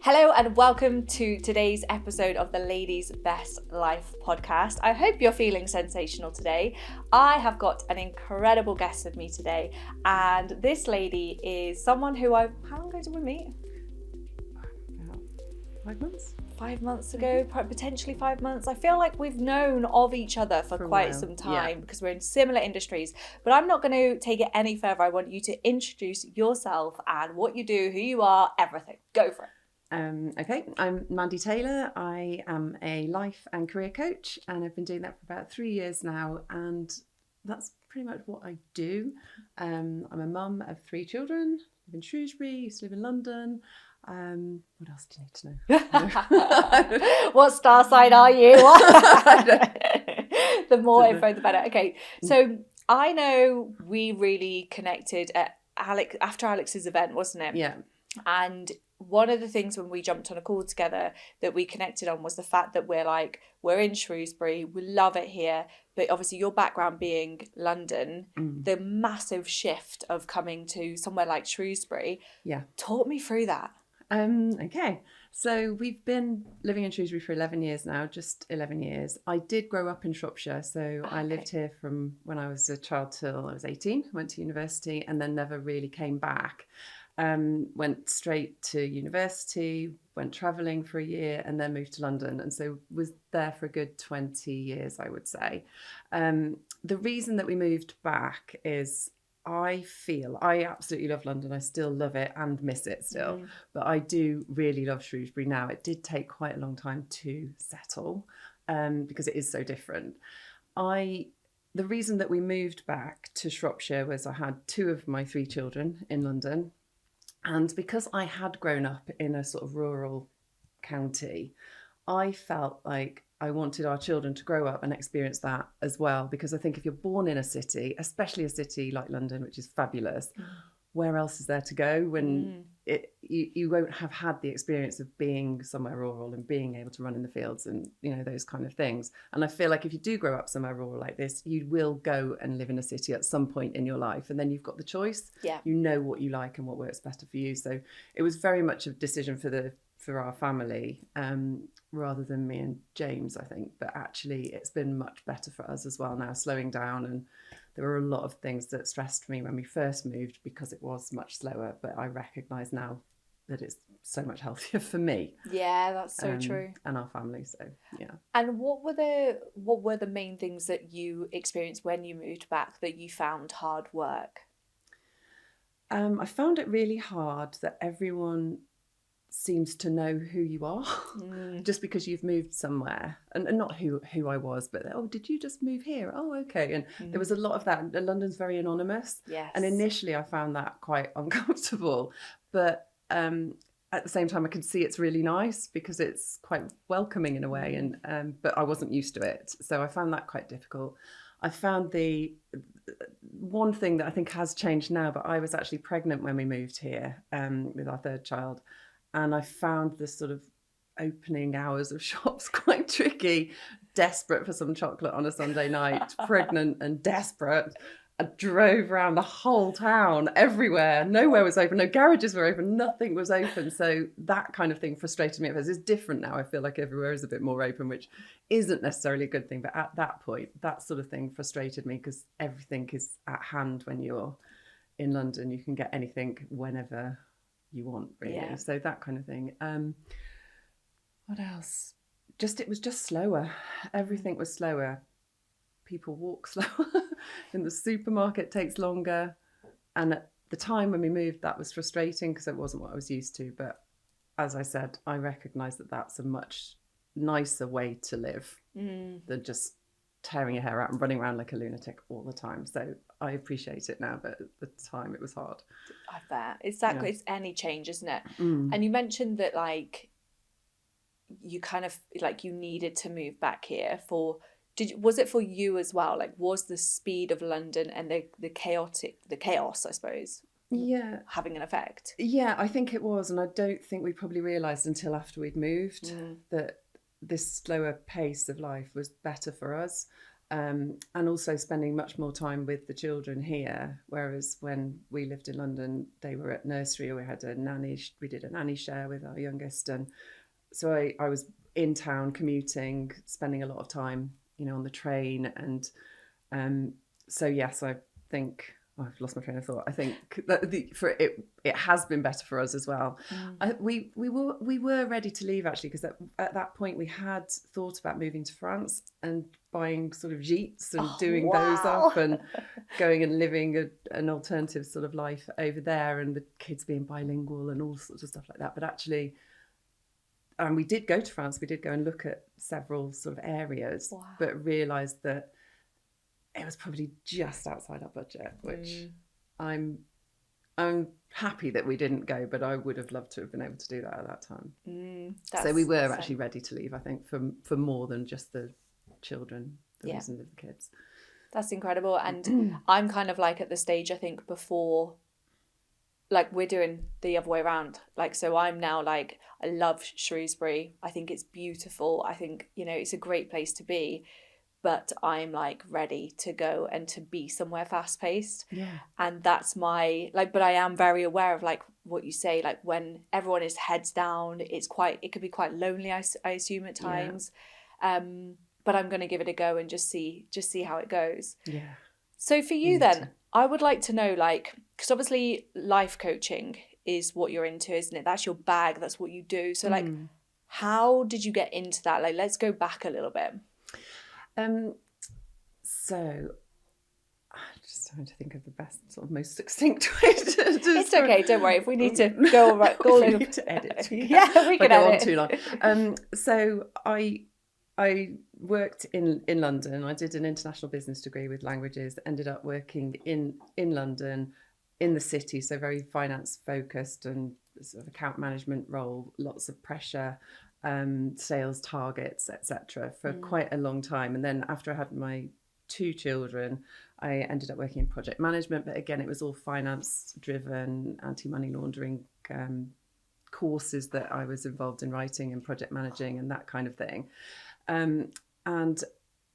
Hello and welcome to today's episode of the Ladies Best Life podcast. I hope you're feeling sensational today. I have got an incredible guest with me today, and this lady is someone who how long ago did we meet? About 5 months? 5 months ago, potentially 5 months. I feel like we've known of each other for quite some time because we're in similar industries. But I'm not going to take it any further. I want you to introduce yourself and what you do, who you are, everything. Go for it. Okay, I'm Mandy Taylor. I am a life and career coach, and I've been doing that for about 3 years now, and that's pretty much what I do. I'm a mum of 3 children, live in Shrewsbury, used to live in London. What else do you need to know? What star sign are you? The more info, the better. Okay, so I know we really connected at after Alex's event, wasn't it? Yeah. And one of the things when we jumped on a call together that we connected on was the fact that we're in Shrewsbury, we love it here, but obviously your background being London, the massive shift of coming to somewhere like Shrewsbury. Yeah. Talk me through that. Okay, so we've been living in Shrewsbury for 11 years now, just 11 years. I did grow up in Shropshire, so I lived here from when I was a child till I was 18, went to university and then never really came back. Went straight to university, went travelling for a year and then moved to London, and so was there for a good 20 years, I would say. The reason that we moved back is I feel I absolutely love London. I still love it and miss it still, but I do really love Shrewsbury now. It did take quite a long time to settle because it is so different. The reason that we moved back to Shropshire was I had 2 of my 3 children in London. And because I had grown up in a sort of rural county, I felt like I wanted our children to grow up and experience that as well. Because I think if you're born in a city, especially a city like London, which is fabulous, where else is there to go when you won't have had the experience of being somewhere rural and being able to run in the fields and, you know, those kind of things. And I feel like if you do grow up somewhere rural like this, you will go and live in a city at some point in your life, and then you've got the choice. Yeah. You know what you like and what works better for you. So it was very much a decision for our family, rather than me and James, I think. But actually it's been much better for us as well now, slowing down. And there were a lot of things that stressed me when we first moved because it was much slower, but I recognise now that it's so much healthier for me. Yeah, that's so true. And our family, so yeah. And what were the main things that you experienced when you moved back that you found hard work? I found it really hard that everyone seems to know who you are just because you've moved somewhere, and not who I was, but did you just move here? Oh, okay. And there was a lot of that. London's very anonymous. Yes. And initially I found that quite uncomfortable, but at the same time I could see it's really nice because it's quite welcoming in a way, and but I wasn't used to it, so I found that quite difficult. I found the one thing that I think has changed now, but I was actually pregnant when we moved here with our 3rd child. And I found the sort of opening hours of shops quite tricky, desperate for some chocolate on a Sunday night, pregnant and desperate. I drove around the whole town, everywhere. Nowhere was open, no garages were open, nothing was open. So that kind of thing frustrated me at first. It's different now. I feel like everywhere is a bit more open, which isn't necessarily a good thing. But at that point, that sort of thing frustrated me because everything is at hand when you're in London. You can get anything whenever you want, really. Yeah. So that kind of thing. What else? It was just slower. Everything was slower. People walk slower. In the supermarket takes longer. And at the time when we moved, that was frustrating because it wasn't what I was used to. But as I said, I recognise that that's a much nicer way to live than just tearing your hair out and running around like a lunatic all the time. So I appreciate it now, but at the time it was hard. I bet. It's any change, isn't it? And you mentioned that you kind of you needed to move back here was it for you as well? Like, was the speed of London and the chaos, I suppose, having an effect? Yeah, I think it was. And I don't think we probably realised until after we'd moved that this slower pace of life was better for us. And also spending much more time with the children here, whereas when we lived in London, they were at nursery, or we had a nanny. We did a nanny share with our youngest, and so I was in town commuting, spending a lot of time, on the train, and so yes, I think I've lost my train of thought. I think that it has been better for us as well. We were ready to leave, actually, because at that point we had thought about moving to France and buying sort of gîtes and doing those up and going and living an alternative sort of life over there, and the kids being bilingual and all sorts of stuff like that. But actually, we did go to France. We did go and look at several sort of areas, but realised that it was probably just outside our budget, which I'm happy that we didn't go, but I would have loved to have been able to do that at that time. So we were actually ready to leave, I think, for more than just the children, the reason of the kids. That's incredible. And I'm kind of like at the stage, I think, before, like, we're doing the other way around. Like, so I'm now like, I love Shrewsbury. I think it's beautiful. I think, it's a great place to be. But I'm like ready to go and to be somewhere fast paced. Yeah. And that's my, like, but I am very aware of like what you say, like when everyone is heads down, it could be quite lonely, I assume at times. Yeah. But I'm going to give it a go and just see how it goes. Yeah. So for you then, I would like to know, like, because obviously life coaching is what you're into, isn't it? That's your bag. That's what you do. So like, how did you get into that? Like, let's go back a little bit. So I'm just trying to think of the best, sort of most succinct way to it's okay, don't worry. If we need to go we need to edit. Yeah, we can edit. On too long. So I worked in London. I did an international business degree with languages. Ended up working in London, in the city. So very finance focused and sort of account management role. Lots of pressure. Sales targets, etc., for quite a long time. And then after I had my 2 children, I ended up working in project management, but again, it was all finance driven, anti-money laundering courses that I was involved in writing and project managing and that kind of thing. And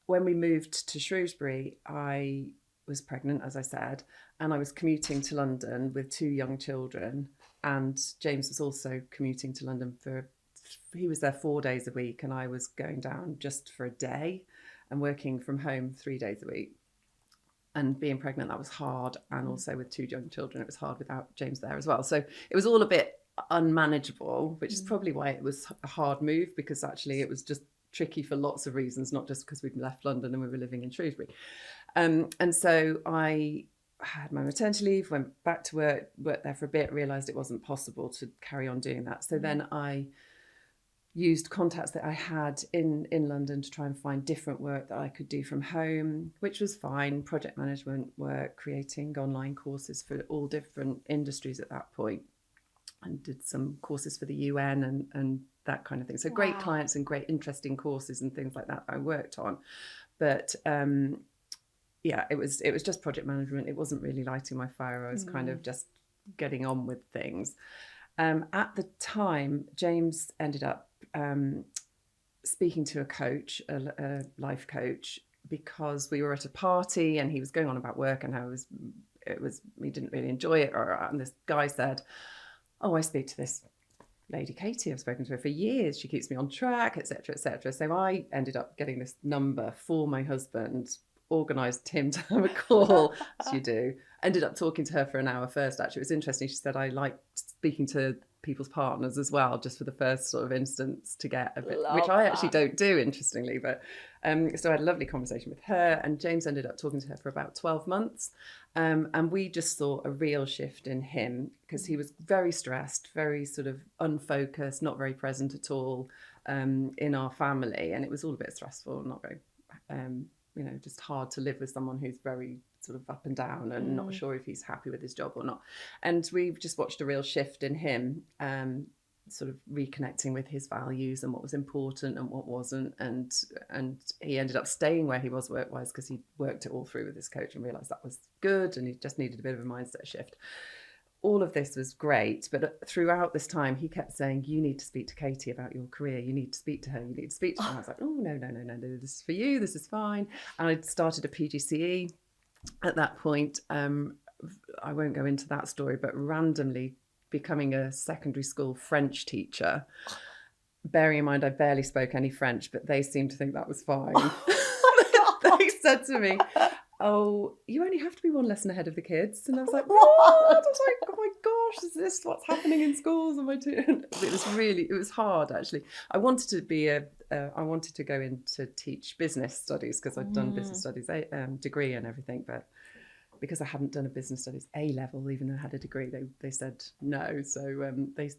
when we moved to Shrewsbury, I was pregnant, as I said, and I was commuting to London with 2 young children, and James was also commuting to London he was there 4 days a week, and I was going down just for a day and working from home 3 days a week. And being pregnant, that was hard. And also with 2 young children, it was hard without James there as well. So it was all a bit unmanageable, which is probably why it was a hard move, because actually it was just tricky for lots of reasons, not just because we'd left London and we were living in Shrewsbury. And so I had my maternity leave, went back to worked there for a bit, realised it wasn't possible to carry on doing that. So then I used contacts that I had in London to try and find different work that I could do from home, which was fine. Project management work, creating online courses for all different industries at that point, and did some courses for the UN and that kind of thing. So great clients and great interesting courses and things like that I worked on. But it was just project management. It wasn't really lighting my fire. I was kind of just getting on with things. At the time, James ended up speaking to a coach, a life coach, because we were at a party and he was going on about work and how he didn't really enjoy it. And this guy said, "Oh, I speak to this lady Katie. I've spoken to her for years. She keeps me on track, etc., etc." So I ended up getting this number for my husband, organised him to have a call, as you do. Ended up talking to her for an hour first, actually. It was interesting. She said, I like speaking to people's partners as well, just for the first sort of instance to get a bit, which I actually don't do, interestingly. But so I had a lovely conversation with her, and James ended up talking to her for about 12 months. And we just saw a real shift in him, because he was very stressed, very sort of unfocused, not very present at all in our family. And it was all a bit stressful, not very, just hard to live with someone who's very sort of up and down and not sure if he's happy with his job or not. And we've just watched a real shift in him, sort of reconnecting with his values and what was important and what wasn't. And he ended up staying where he was work-wise, because he worked it all through with his coach and realised that was good, and he just needed a bit of a mindset shift. all of this was great, but throughout this time, he kept saying, "You need to speak to Katie about your career. You need to speak to her. You need to speak to her." And I was like, "Oh, no, this is for you. This is fine." And I started a PGCE at that point. I won't go into that story, but randomly becoming a secondary school French teacher. Bearing in mind, I barely spoke any French, but they seemed to think that was fine. They said to me, "Oh, you only have to be one lesson ahead of the kids." And I was like, "What?" I was like, "Oh my gosh, is this what's happening in schools?" Am I doing? It was hard, actually. I wanted to go in to teach business studies because I'd done business studies degree and everything, but because I hadn't done a business studies A level, even though I had a degree, they said no. So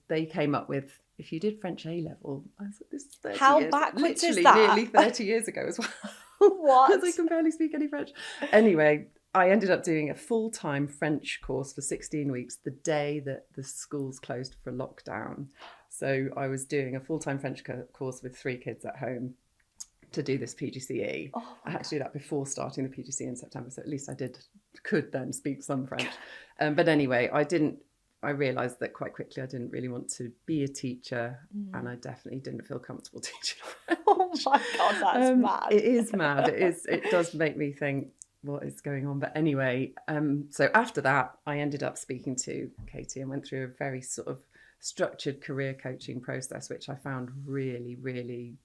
they came up with, if you did French A level, I was like, this is 30 How years, backwards is literally that? nearly 30 years ago as well. What? Because I can barely speak any French. Anyway, I ended up doing a full-time French course for 16 weeks the day that the schools closed for lockdown. So I was doing a full-time French course with 3 kids at home to do this PGCE. I had to do that before starting the PGCE in September, so at least I could then speak some French. But anyway, I realised that quite quickly I didn't really want to be a teacher, and I definitely didn't feel comfortable teaching French. Oh my God, that's mad. It is mad. It does make me think, what is going on? But anyway, so after that, I ended up speaking to Katie and went through a very sort of structured career coaching process, which I found really, really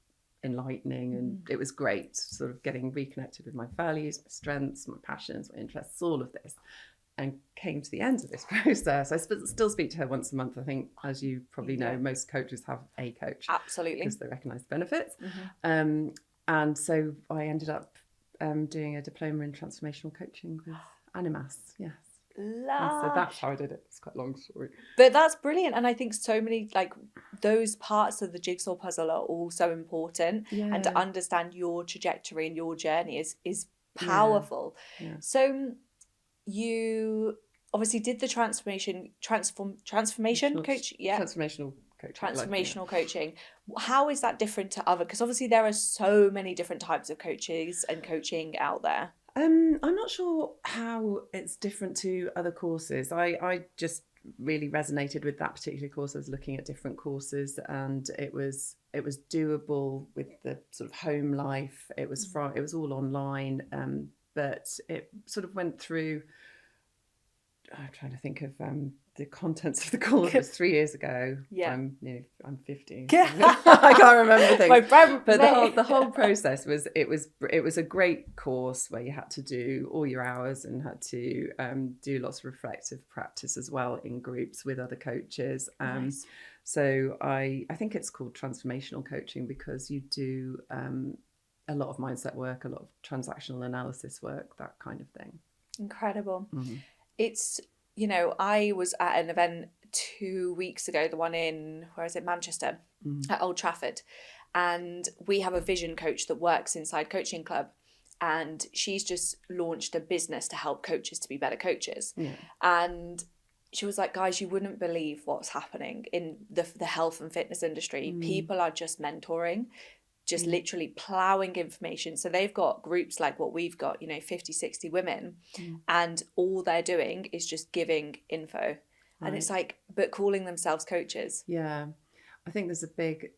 enlightening, and it was great, sort of getting reconnected with my values, my strengths, my passions, my interests, all of this, and came to the end of this process. I still speak to her once a month. I think, as you probably know, most coaches have a coach, absolutely, because they recognise the benefits. And so I ended up doing a diploma in transformational coaching with Animas. Yes. So that's how I did it. It's quite a long story, but that's brilliant. And I think so many, like, those parts of the jigsaw puzzle are all so important, and to understand your trajectory and your journey is powerful. So you obviously did the transformational coaching. How is that different to other, because obviously there are so many different types of coaches and coaching out there? I'm not sure how it's different to other courses. I just really resonated with that particular course. I was looking at different courses, and it was doable with the sort of home life. It was all online, but it sort of went through. I'm trying to think of the contents of the course. It was 3 years ago. I'm 50. I can't remember things. But the whole process was a great course where you had to do all your hours and had to do lots of reflective practice as well in groups with other coaches. Nice. So I think it's called transformational coaching because you do a lot of mindset work, a lot of transactional analysis work, that kind of thing. Incredible. It's, I was at an event 2 weeks ago, the one in, Manchester, at Old Trafford. And we have a vision coach that works inside Coaching Club. And she's just launched a business to help coaches to be better coaches. And she was like, guys, you wouldn't believe what's happening in the health and fitness industry. People are just mentoring, just literally ploughing information. So they've got groups like what we've got, 50, 60 women, and all they're doing is just giving info. Right. And it's like, but calling themselves coaches. Yeah. I think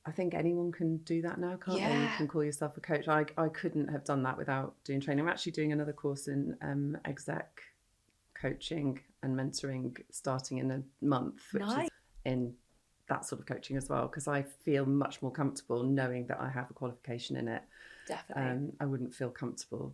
I think anyone can do that now, can't they? You can call yourself a coach. I couldn't have done that without doing training. I'm actually doing another course in exec coaching and mentoring starting in a month, which is in that sort of coaching as well, because I feel much more comfortable knowing that I have a qualification in it. Definitely. I wouldn't feel comfortable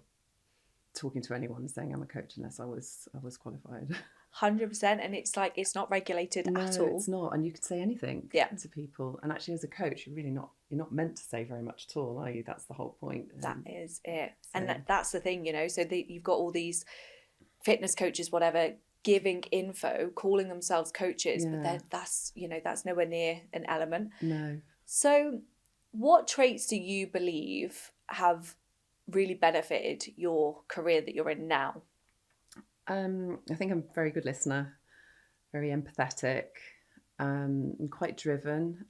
talking to anyone saying I'm a coach unless I was qualified. 100%. And it's like, it's not regulated at all. No, it's not. And you could say anything to people. And actually, as a coach, you're not meant to say very much at all, are you? That's the whole point. That is it. So. And that's the thing, so you've got all these fitness coaches, whatever, giving info, calling themselves coaches, but that's nowhere near an element. No. So what traits do you believe have really benefited your career that you're in now? I think I'm a very good listener, very empathetic, and quite driven.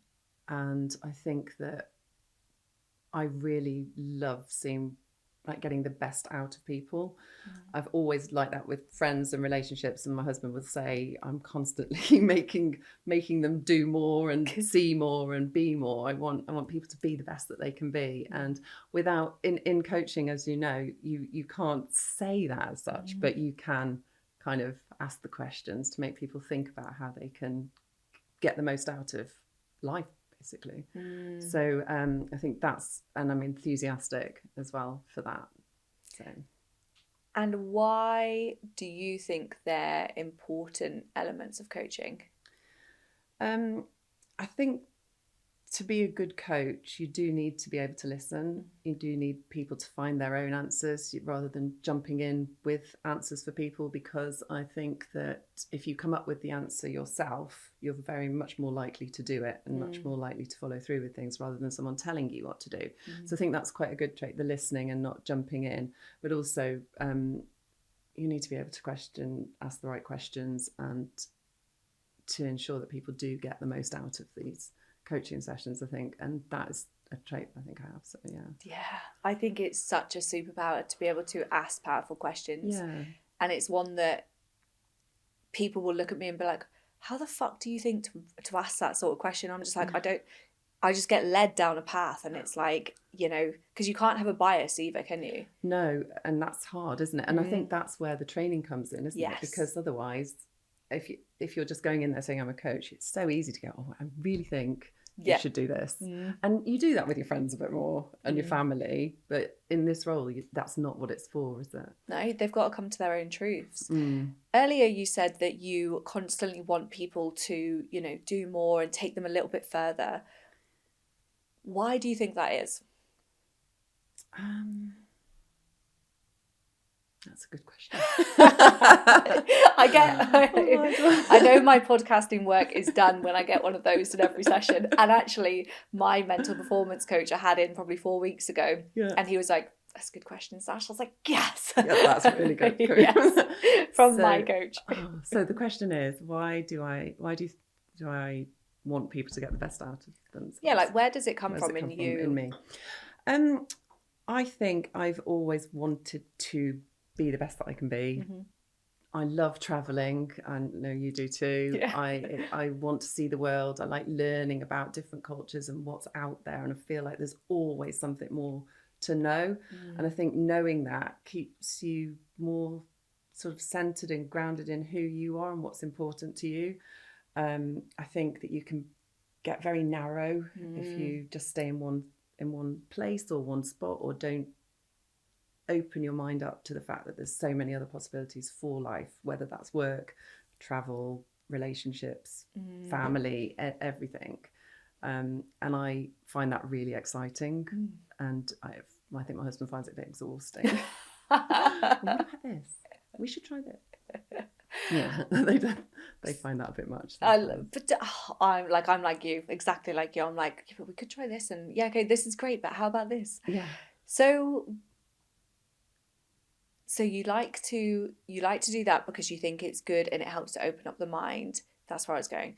And I think that I really love seeing like getting the best out of people. I've always liked that with friends and relationships, and my husband would say I'm constantly making them do more and see more and be more. I want people to be the best that they can be, and without in coaching, as you know, you can't say that as such, but you can kind of ask the questions to make people think about how they can get the most out of life, basically. So I think that's, and I'm enthusiastic as well for that. So. And why do you think they're important elements of coaching? I think to be a good coach, you do need to be able to listen. You do need people to find their own answers rather than jumping in with answers for people, because I think that if you come up with the answer yourself, you're very much more likely to do it and much more likely to follow through with things rather than someone telling you what to do. So I think that's quite a good trait, the listening and not jumping in. But also you need to be able to ask the right questions, and to ensure that people do get the most out of these coaching sessions, I think, and that is a trait I think I have. So yeah, I think it's such a superpower to be able to ask powerful questions, and it's one that people will look at me and be like, how the fuck do you think to ask that sort of question? I'm just like, I just get led down a path, and it's like, because you can't have a bias either, can you? No, and that's hard, isn't it? And I think that's where the training comes in, isn't it? Because otherwise, if you're just going in there saying I'm a coach, it's so easy to go, oh, I really think you should do this. And you do that with your friends a bit more and your family, but in this role, that's not what it's for, is it? No, they've got to come to their own truths. Earlier you said that you constantly want people to, do more and take them a little bit further. Why do you think that is? That's a good question. I know my podcasting work is done when I get one of those in every session. And actually, my mental performance coach I had in probably 4 weeks ago, and he was like, that's a good question, Sash. I was like, yes. Yeah, that's really good. Yes, from my coach. So the question is, why do I want people to get the best out of themselves? Yeah, like where does it come from in you? In me. I think I've always wanted to be the best that I can be. I love traveling. I know you do too. I want to see the world. I like learning about different cultures and what's out there, and I feel like there's always something more to know. And I think knowing that keeps you more sort of centered and grounded in who you are and what's important to you. I think that you can get very narrow if you just stay in one place or one spot, or don't open your mind up to the fact that there's so many other possibilities for life, whether that's work, travel, relationships, family, everything. And I find that really exciting. And I think my husband finds it a bit exhausting. What about this? We should try this. Yeah, they find that a bit much. But I'm like you, exactly like you. I'm like, but we could try this, and okay, this is great, but how about this? Yeah. So you like to do that because you think it's good and it helps to open up the mind. That's where I was going.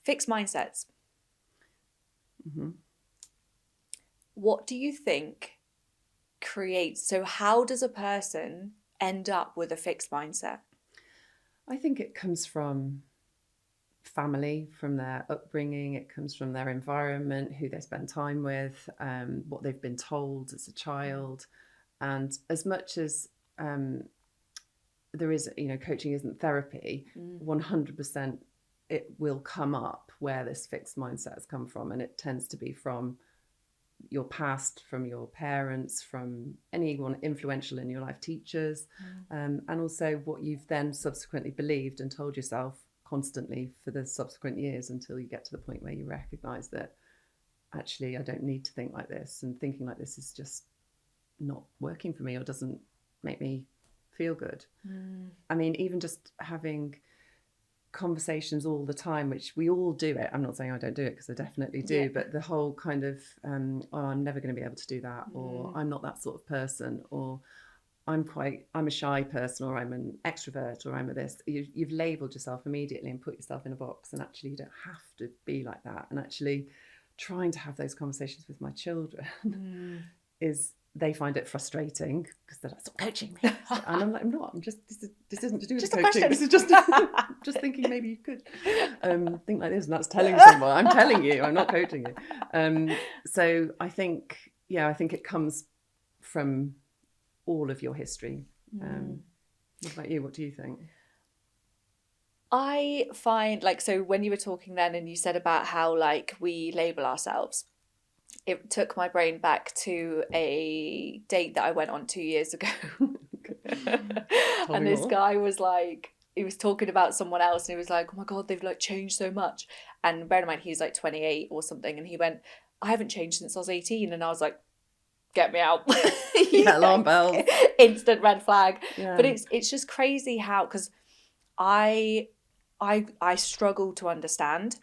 Fixed mindsets. What do you think creates? So how does a person end up with a fixed mindset? I think it comes from family, from their upbringing. It comes from their environment, who they spend time with, what they've been told as a child. And as much as there is, coaching isn't therapy, 100% it will come up where this fixed mindset has come from. And it tends to be from your past, from your parents, from anyone influential in your life, teachers, and also what you've then subsequently believed and told yourself constantly for the subsequent years, until you get to the point where you recognize that actually I don't need to think like this, and thinking like this is just not working for me or doesn't make me feel good. I mean, even just having conversations all the time, which we all do it. I'm not saying I don't do it, because I definitely do, but the whole kind of I'm never going to be able to do that, or I'm not that sort of person, or I'm a shy person, or I'm an extrovert, or I'm a this. You've labeled yourself immediately and put yourself in a box, and actually you don't have to be like that. And actually trying to have those conversations with my children is they find it frustrating because they're like, stop coaching me. And I'm like, I'm not. I'm just, this isn't to do with Just the a coaching. question. This is just thinking maybe you could think like this, and that's telling someone. I'm telling you, I'm not coaching you. So I think it comes from all of your history. What about you? What do you think? I find, like, so when you were talking then and you said about how like we label ourselves, it took my brain back to a date that I went on 2 years ago. And this guy was like, he was talking about someone else and he was like, oh my God, they've like changed so much. And bear in mind, he's like 28 or something. And he went, I haven't changed since I was 18. And I was like, get me out. Yeah, alarm bells. Instant red flag. Yeah. But it's just crazy how, because I struggle to understand,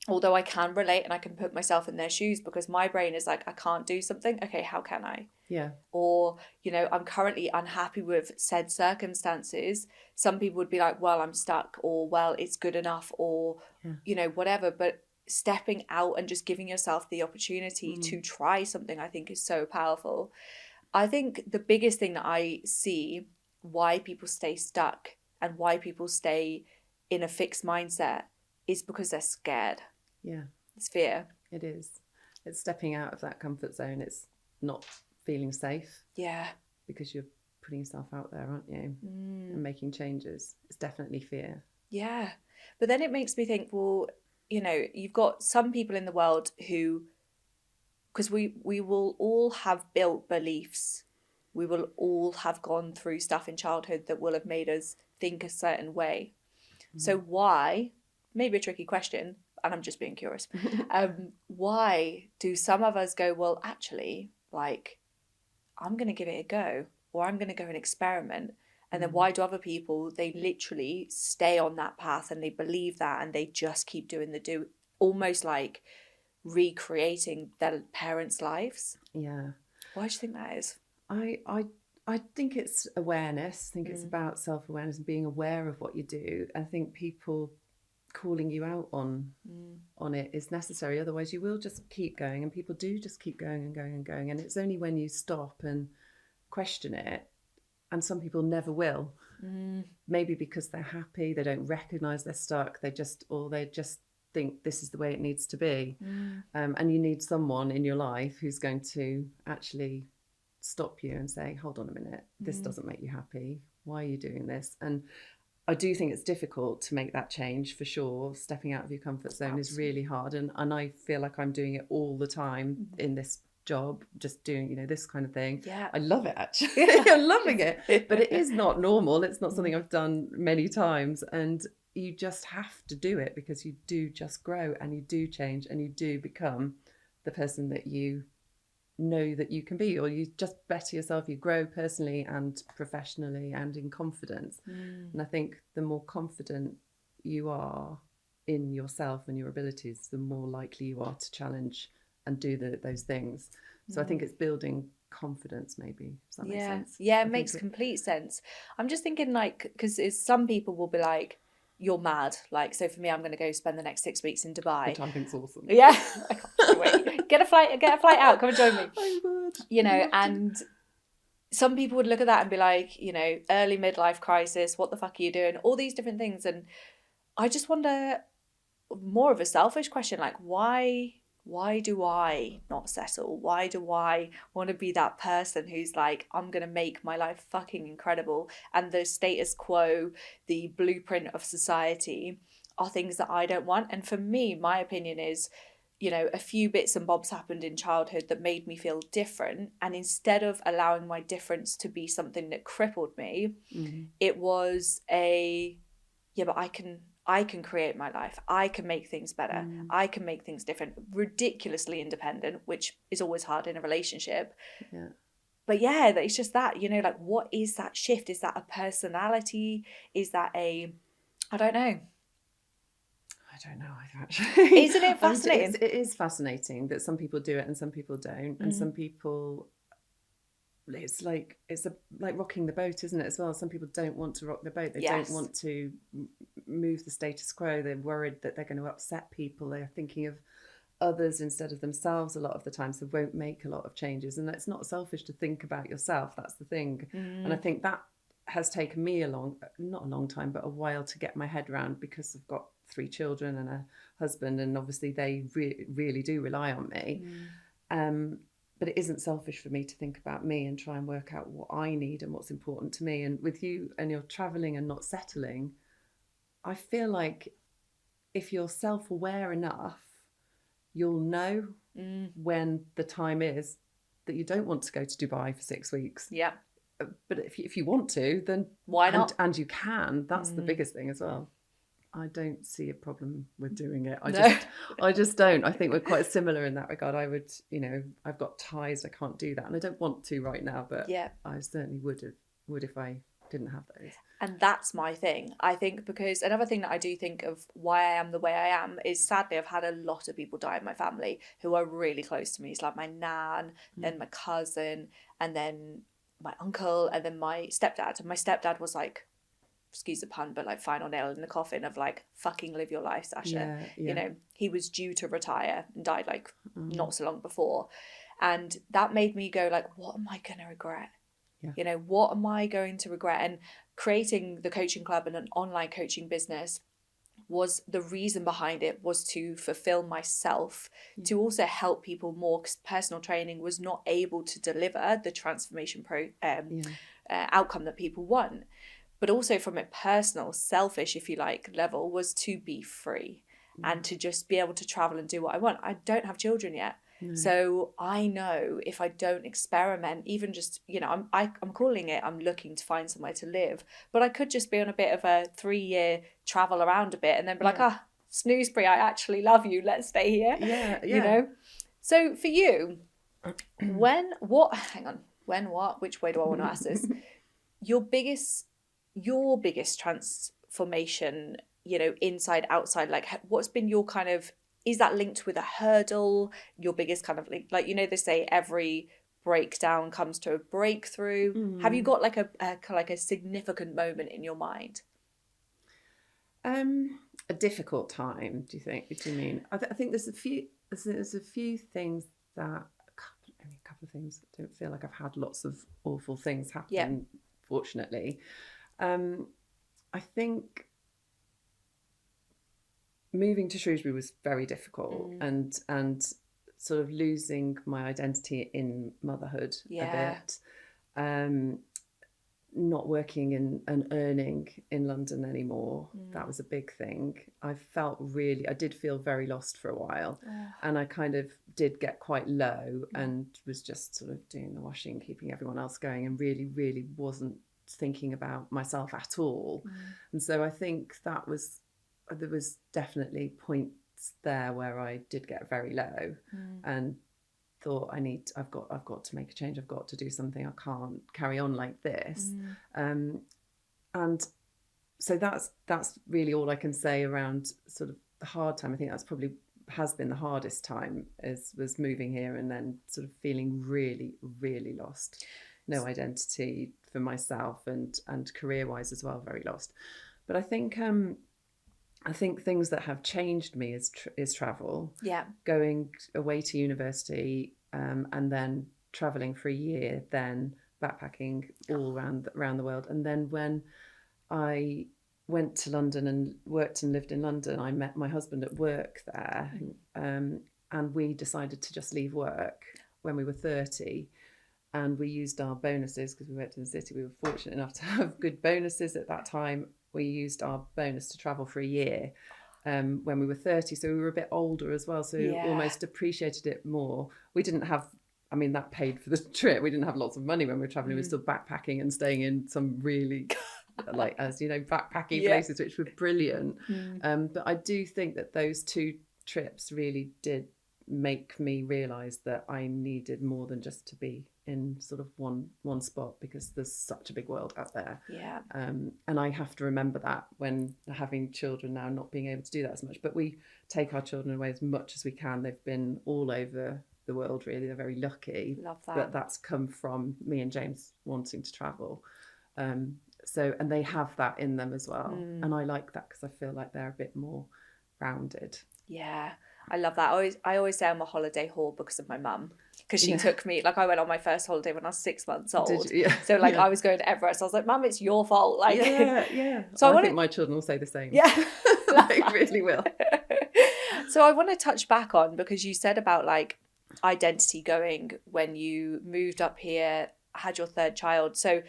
although I can relate and I can put myself in their shoes, because my brain is like, I can't do something. Okay, how can I? Yeah. Or, you know, I'm currently unhappy with said circumstances. Some people would be like, well, I'm stuck, or well, it's good enough, or, you know, whatever. But stepping out and just giving yourself the opportunity to try something, I think is so powerful. I think the biggest thing that I see why people stay stuck and why people stay in a fixed mindset is because they're scared. Yeah. It's fear. It is. It's stepping out of that comfort zone. It's not feeling safe. Yeah. Because you're putting yourself out there, aren't you? And making changes. It's definitely fear. Yeah. But then it makes me think, well, you know, you've got some people in the world who, because we will all have built beliefs. We will all have gone through stuff in childhood that will have made us think a certain way. So why, maybe a tricky question, and I'm just being curious, why do some of us go, well, actually, like, I'm going to give it a go, or I'm going to go and experiment? And then why do other people, they literally stay on that path and they believe that and they just keep doing almost like recreating their parents' lives? Yeah. Why do you think that is? I think it's awareness. I think it's about self-awareness and being aware of what you do. I think people calling you out on it is necessary. Otherwise you will just keep going, and people do just keep going and going and going. And it's only when you stop and question it, and some people never will, maybe because they're happy, they don't recognize they're stuck, they just think this is the way it needs to be. And you need someone in your life who's going to actually stop you and say, hold on a minute, this doesn't make you happy, why are you doing this? And I do think it's difficult to make that change, for sure. Stepping out of your comfort zone is really hard, and I feel like I'm doing it all the time in this job, just doing, you know, this kind of thing. Yeah, I love it, actually. I'm loving it, but it is not normal. It's not something I've done many times, and you just have to do it, because you do just grow and you do change and you do become the person that you know that you can be, or you just better yourself. You grow personally and professionally and in confidence. And I think the more confident you are in yourself and your abilities, the more likely you are to challenge and do those things. So I think it's building confidence, maybe. Does that make sense? Yeah, it makes complete sense. I'm just thinking, like, because some people will be like, you're mad. Like, so for me, I'm going to go spend the next 6 weeks in Dubai. Which I think's awesome. Yeah. I can't wait. Get a flight out. Come and join me. I would. You know, and some people would look at that and be like, you know, early midlife crisis, what the fuck are you doing? All these different things. And I just wonder, more of a selfish question, like, why do I not settle? Why do I want to be that person who's like, I'm going to make my life fucking incredible, and the status quo, the blueprint of society are things that I don't want? And for me, my opinion is, you know, a few bits and bobs happened in childhood that made me feel different. And instead of allowing my difference to be something that crippled me, it was but I can create my life. I can make things better. I can make things different. Ridiculously independent, which is always hard in a relationship. Yeah. But yeah, it's just that, you know, like, what is that shift? Is that a personality? Is that I don't know. I don't know either, actually. Isn't it fascinating? It is fascinating that some people do it and some people don't. And some people, it's like rocking the boat, isn't it, as well? Some people don't want to rock the boat. They don't want to move the status quo. They're worried that they're going to upset people. They're thinking of others instead of themselves a lot of the time, so won't make a lot of changes. And it's not selfish to think about yourself, that's the thing. And I think that has taken me not a long time, but a while to get my head around, because I've got 3 children and a husband, and obviously they really do rely on me. But it isn't selfish for me to think about me and try and work out what I need and what's important to me. And with you, and you're traveling and not settling, I feel like if you're self-aware enough, you'll know when the time is that you don't want to go to Dubai for 6 weeks. Yeah. But if you want to, then why not? And you can. That's the biggest thing as well. I don't see a problem with doing it. I just don't. I think we're quite similar in that regard. I would, I've got ties. I can't do that, and I don't want to right now. But yeah, I certainly would if I didn't have those. And that's my thing. I think, because another thing that I do think of why I am the way I am is, sadly, I've had a lot of people die in my family who are really close to me. It's like my nan, then my cousin, and then my uncle, and then my stepdad. And my stepdad was like, excuse the pun, but like final nail in the coffin of like, fucking live your life, Sasha. Yeah. He was due to retire and died like not so long before. And that made me go like, what am I going to regret? Yeah. What am I going to regret? And creating the coaching club and an online coaching business was the reason behind it, was to fulfill myself, to also help people more, because personal training was not able to deliver the transformation outcome that people want. But also from a personal, selfish, if you like, level, was to be free and to just be able to travel and do what I want. I don't have children yet. So I know if I don't experiment, even just, I'm calling it, I'm looking to find somewhere to live, but I could just be on a bit of a 3-year travel around a bit and then be like, snoozeberry, I actually love you, let's stay here. So for you, which way do I want to ask this? Your biggest transformation, inside, outside, like what's been your kind of, is that linked with a hurdle? Your biggest kind of like they say every breakdown comes to a breakthrough. Have you got like a significant moment in your mind? A difficult time, do you mean? I think there's a few things that, only a couple of things. I don't feel like I've had lots of awful things happen, fortunately. I think moving to Shrewsbury was very difficult, and sort of losing my identity in motherhood a bit. Not working and earning in London anymore. That was a big thing. I did feel very lost for a while, and I kind of did get quite low and was just sort of doing the washing, keeping everyone else going, and really, really wasn't thinking about myself at all. And so I think there was definitely points there where I did get very low and thought I've got to make a change. I've got to do something. I can't carry on like this. And so that's really all I can say around sort of the hard time. I think that's probably has been the hardest time, was moving here and then sort of feeling really, really lost. No identity for myself, and career-wise as well, very lost. But I think things that have changed me is travel. Yeah. Going away to university, and then traveling for a year, then backpacking all around the world. And then when I went to London and worked and lived in London, I met my husband at work there, and we decided to just leave work when we were 30. And we used our bonuses, because we worked in the city. We were fortunate enough to have good bonuses at that time. We used our bonus to travel for a year when we were 30. So we were a bit older as well. So almost appreciated it more. We didn't have, that paid for the trip. We didn't have lots of money when we were traveling. We were still backpacking and staying in some really, backpacking places, which were brilliant. But I do think that those 2 trips really did make me realise that I needed more than just to be in sort of one spot, because there's such a big world out there. And I have to remember that when having children now, not being able to do that as much. But we take our children away as much as we can. They've been all over the world, really. They're very lucky. Love that. But that's come from me and James wanting to travel. And they have that in them as well. And I like that, because I feel like they're a bit more rounded. Yeah. I love that. I always say I'm a holiday whore because of my mum. Because she took me, like I went on my first holiday when I was 6 months old. Did you? Yeah. So like I was going to Everest. I was like, Mum, it's your fault. Like, yeah. So I think my children will say the same. Yeah. They really will. So I want to touch back on, because you said about like identity going when you moved up here, had your third child. So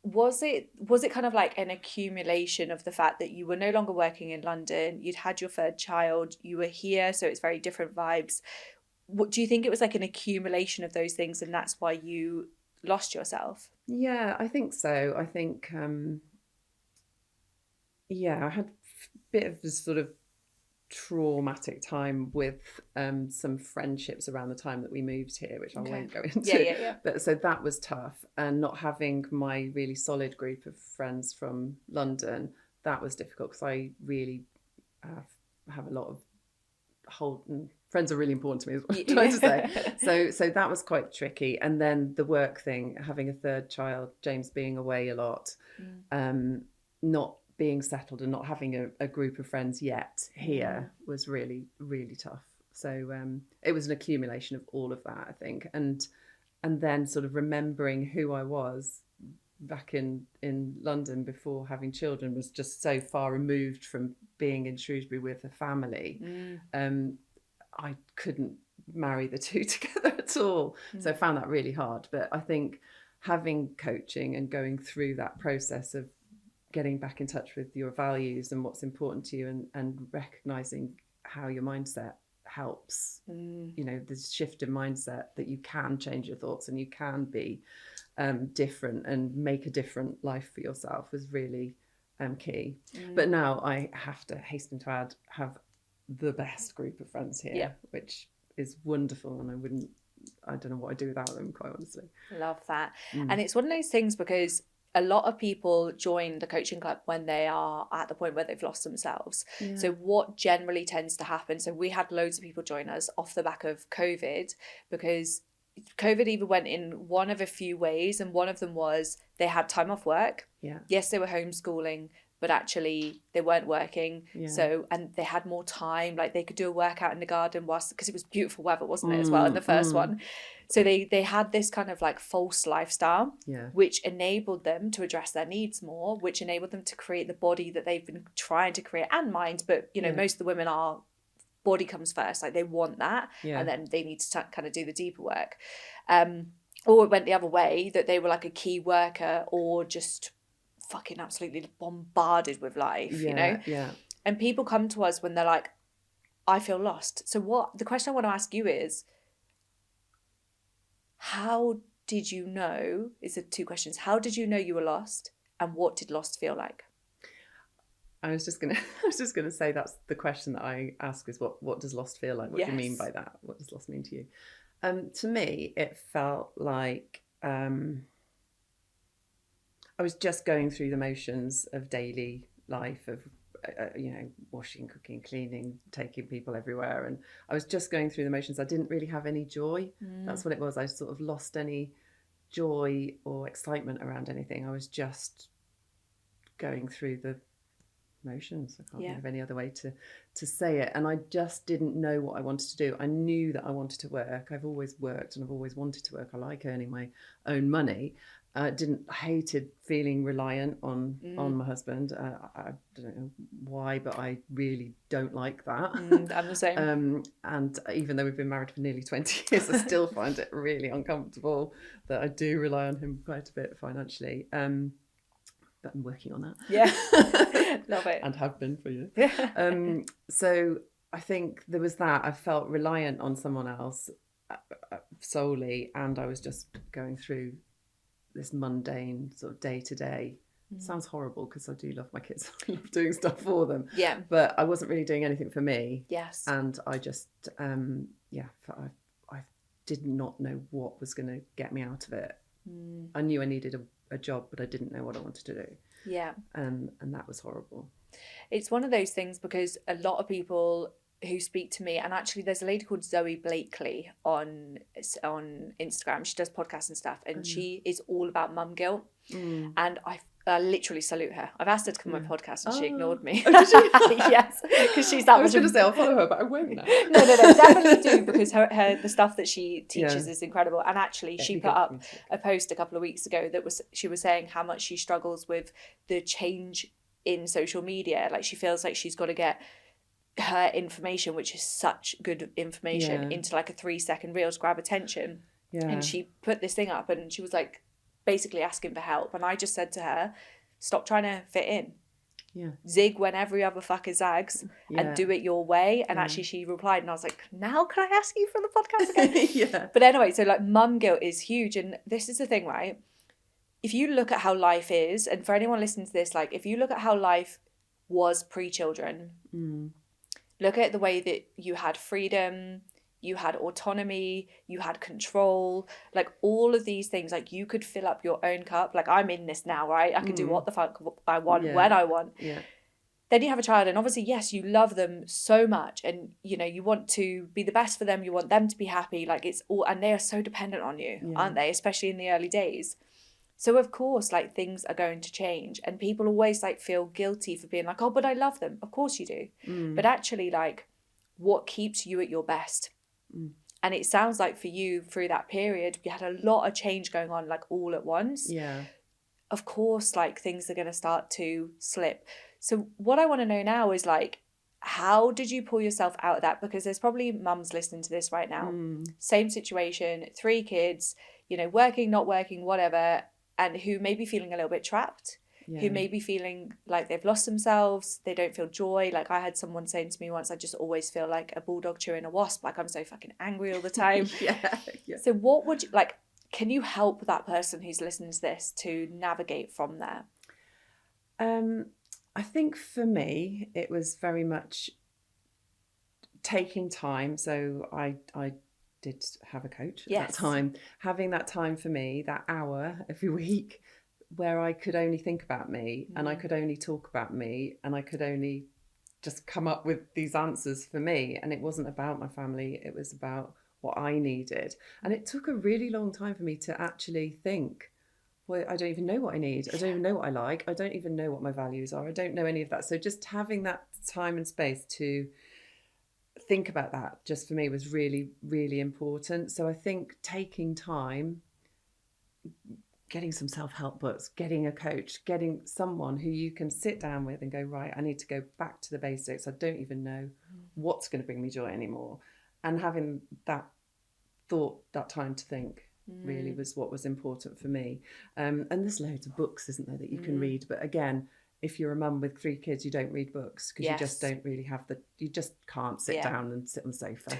was it kind of like an accumulation of the fact that you were no longer working in London, you'd had your third child, you were here, so it's very different vibes. What do you think it was, like an accumulation of those things, and that's why you lost yourself? Yeah, I think so. I think I had a bit of this sort of traumatic time with some friendships around the time that we moved here, which I won't go into. Yeah. But so that was tough, and not having my really solid group of friends from London, that was difficult, because I really have a lot of friends are really important to me, is what I'm trying to say. So that was quite tricky. And then the work thing, having a third child, James being away a lot, not being settled and not having a group of friends yet here was really, really tough. So it was an accumulation of all of that, I think. And then sort of remembering who I was back in London before having children was just so far removed from being in Shrewsbury with a family. I couldn't marry the two together at all. So I found that really hard. But I think having coaching and going through that process of getting back in touch with your values and what's important to you, and recognizing how your mindset helps, you know, this shift in mindset, that you can change your thoughts and you can be different and make a different life for yourself, was really key. But now I have to hasten to add, have the best group of friends here, which is wonderful, and I don't know what I'd do without them, quite honestly. Love that. And it's one of those things, because a lot of people join the coaching club when they are at the point where they've lost themselves. So what generally tends to happen, so we had loads of people join us off the back of COVID, because COVID either went in one of a few ways, and one of them was they had time off work. Yes, they were homeschooling, but actually they weren't working. So, and they had more time, like they could do a workout in the garden because it was beautiful weather, wasn't it, as well, in the first one. So they had this kind of like false lifestyle, which enabled them to address their needs more, which enabled them to create the body that they've been trying to create, and mind. But, you know, most of the women are, body comes first, like they want that, and then they need to kind of do the deeper work. Or it went the other way, that they were like a key worker, or just fucking absolutely bombarded with life, you know? And people come to us when they're like, I feel lost. So the question I want to ask you is, how did you know, is the two questions, how did you know you were lost, and what did lost feel like? I was just gonna say, that's the question that I ask, is what does lost feel like? What do you mean by that? What does lost mean to you? To me, it felt like I was just going through the motions of daily life, of you know, washing, cooking, cleaning, taking people everywhere, and I was just going through the motions. I didn't really have any joy. That's what it was. I sort of lost any joy or excitement around anything. I was just going through the motions. I can't think of any other way to say it. And I just didn't know what I wanted to do. I knew that I wanted to work. I've always worked and I've always wanted to work. I like earning my own money. Hated feeling reliant on my husband. I don't know why, but I really don't like that. I'm the same. And even though we've been married for nearly 20 years, I still find it really uncomfortable that I do rely on him quite a bit financially. But I'm working on that. Yeah, love it. And have been for you. So I think there was that. I felt reliant on someone else solely, and I was just going through this mundane sort of day to day. Sounds horrible, because I do love my kids. I love doing stuff for them. Yeah. But I wasn't really doing anything for me. Yes. And I just, I did not know what was going to get me out of it. I knew I needed a job, but I didn't know what I wanted to do. Yeah. And that was horrible. It's one of those things, because a lot of people who speak to me, and actually there's a lady called Zoe Blakely on Instagram. She does podcasts and stuff, and she is all about mum guilt. And I literally salute her. I've asked her to come on my podcast and she ignored me. Oh, did she? Yes, because she's that I was much. going to say I'll follow her, but I won't now. No, definitely do, because her the stuff that she teaches is incredible. And actually, she put up a post a couple of weeks ago that she was saying how much she struggles with the change in social media. Like, she feels like she's got to get her information, which is such good information, into like a 3-second reel to grab attention. And she put this thing up and she was like basically asking for help, and I just said to her, stop trying to fit in. Zig when every other fucker zags, and do it your way. And actually she replied, and I was like, now can I ask you for the podcast again? But anyway, so like mum guilt is huge. And this is the thing, right? If you look at how life is, and for anyone listening to this, like if you look at how life was pre-children, look at the way that you had freedom, you had autonomy, you had control, like all of these things, like you could fill up your own cup. Like, I'm in this now, right? I can do what the fuck I want, when I want. Then you have a child, and obviously, yes, you love them so much, and you know, you want to be the best for them, you want them to be happy, like it's all, and they are so dependent on you, aren't they? Especially in the early days. So of course, like things are going to change, and people always like feel guilty for being like, oh, but I love them. Of course you do. But actually, like, what keeps you at your best? And it sounds like for you, through that period, you had a lot of change going on, like all at once. Of course, like things are going to start to slip. So what I want to know now is like, how did you pull yourself out of that? Because there's probably mums listening to this right now. Same situation, 3 kids, you know, working, not working, whatever, and who may be feeling a little bit trapped. Who may be feeling like they've lost themselves, they don't feel joy. Like I had someone saying to me once, I just always feel like a bulldog chewing a wasp, like I'm so fucking angry all the time. So what would you, like, can you help that person who's listening to this to navigate from there? I think for me, it was very much taking time. So I did have a coach at that time. Having that time for me, that hour every week, where I could only think about me and I could only talk about me and I could only just come up with these answers for me. And it wasn't about my family, it was about what I needed. And it took a really long time for me to actually think, well, I don't even know what I need. I don't even know what I like. I don't even know what my values are. I don't know any of that. So just having that time and space to think about that just for me was really, really important. So I think taking time, getting some self-help books, getting a coach, getting someone who you can sit down with and go, right, I need to go back to the basics. I don't even know what's going to bring me joy anymore. And having that thought, that time to think really was what was important for me. And there's loads of books, isn't there, that you can read. But again, if you're a mum with 3 kids, you don't read books because you just don't really have you just can't sit down and sit on the sofa.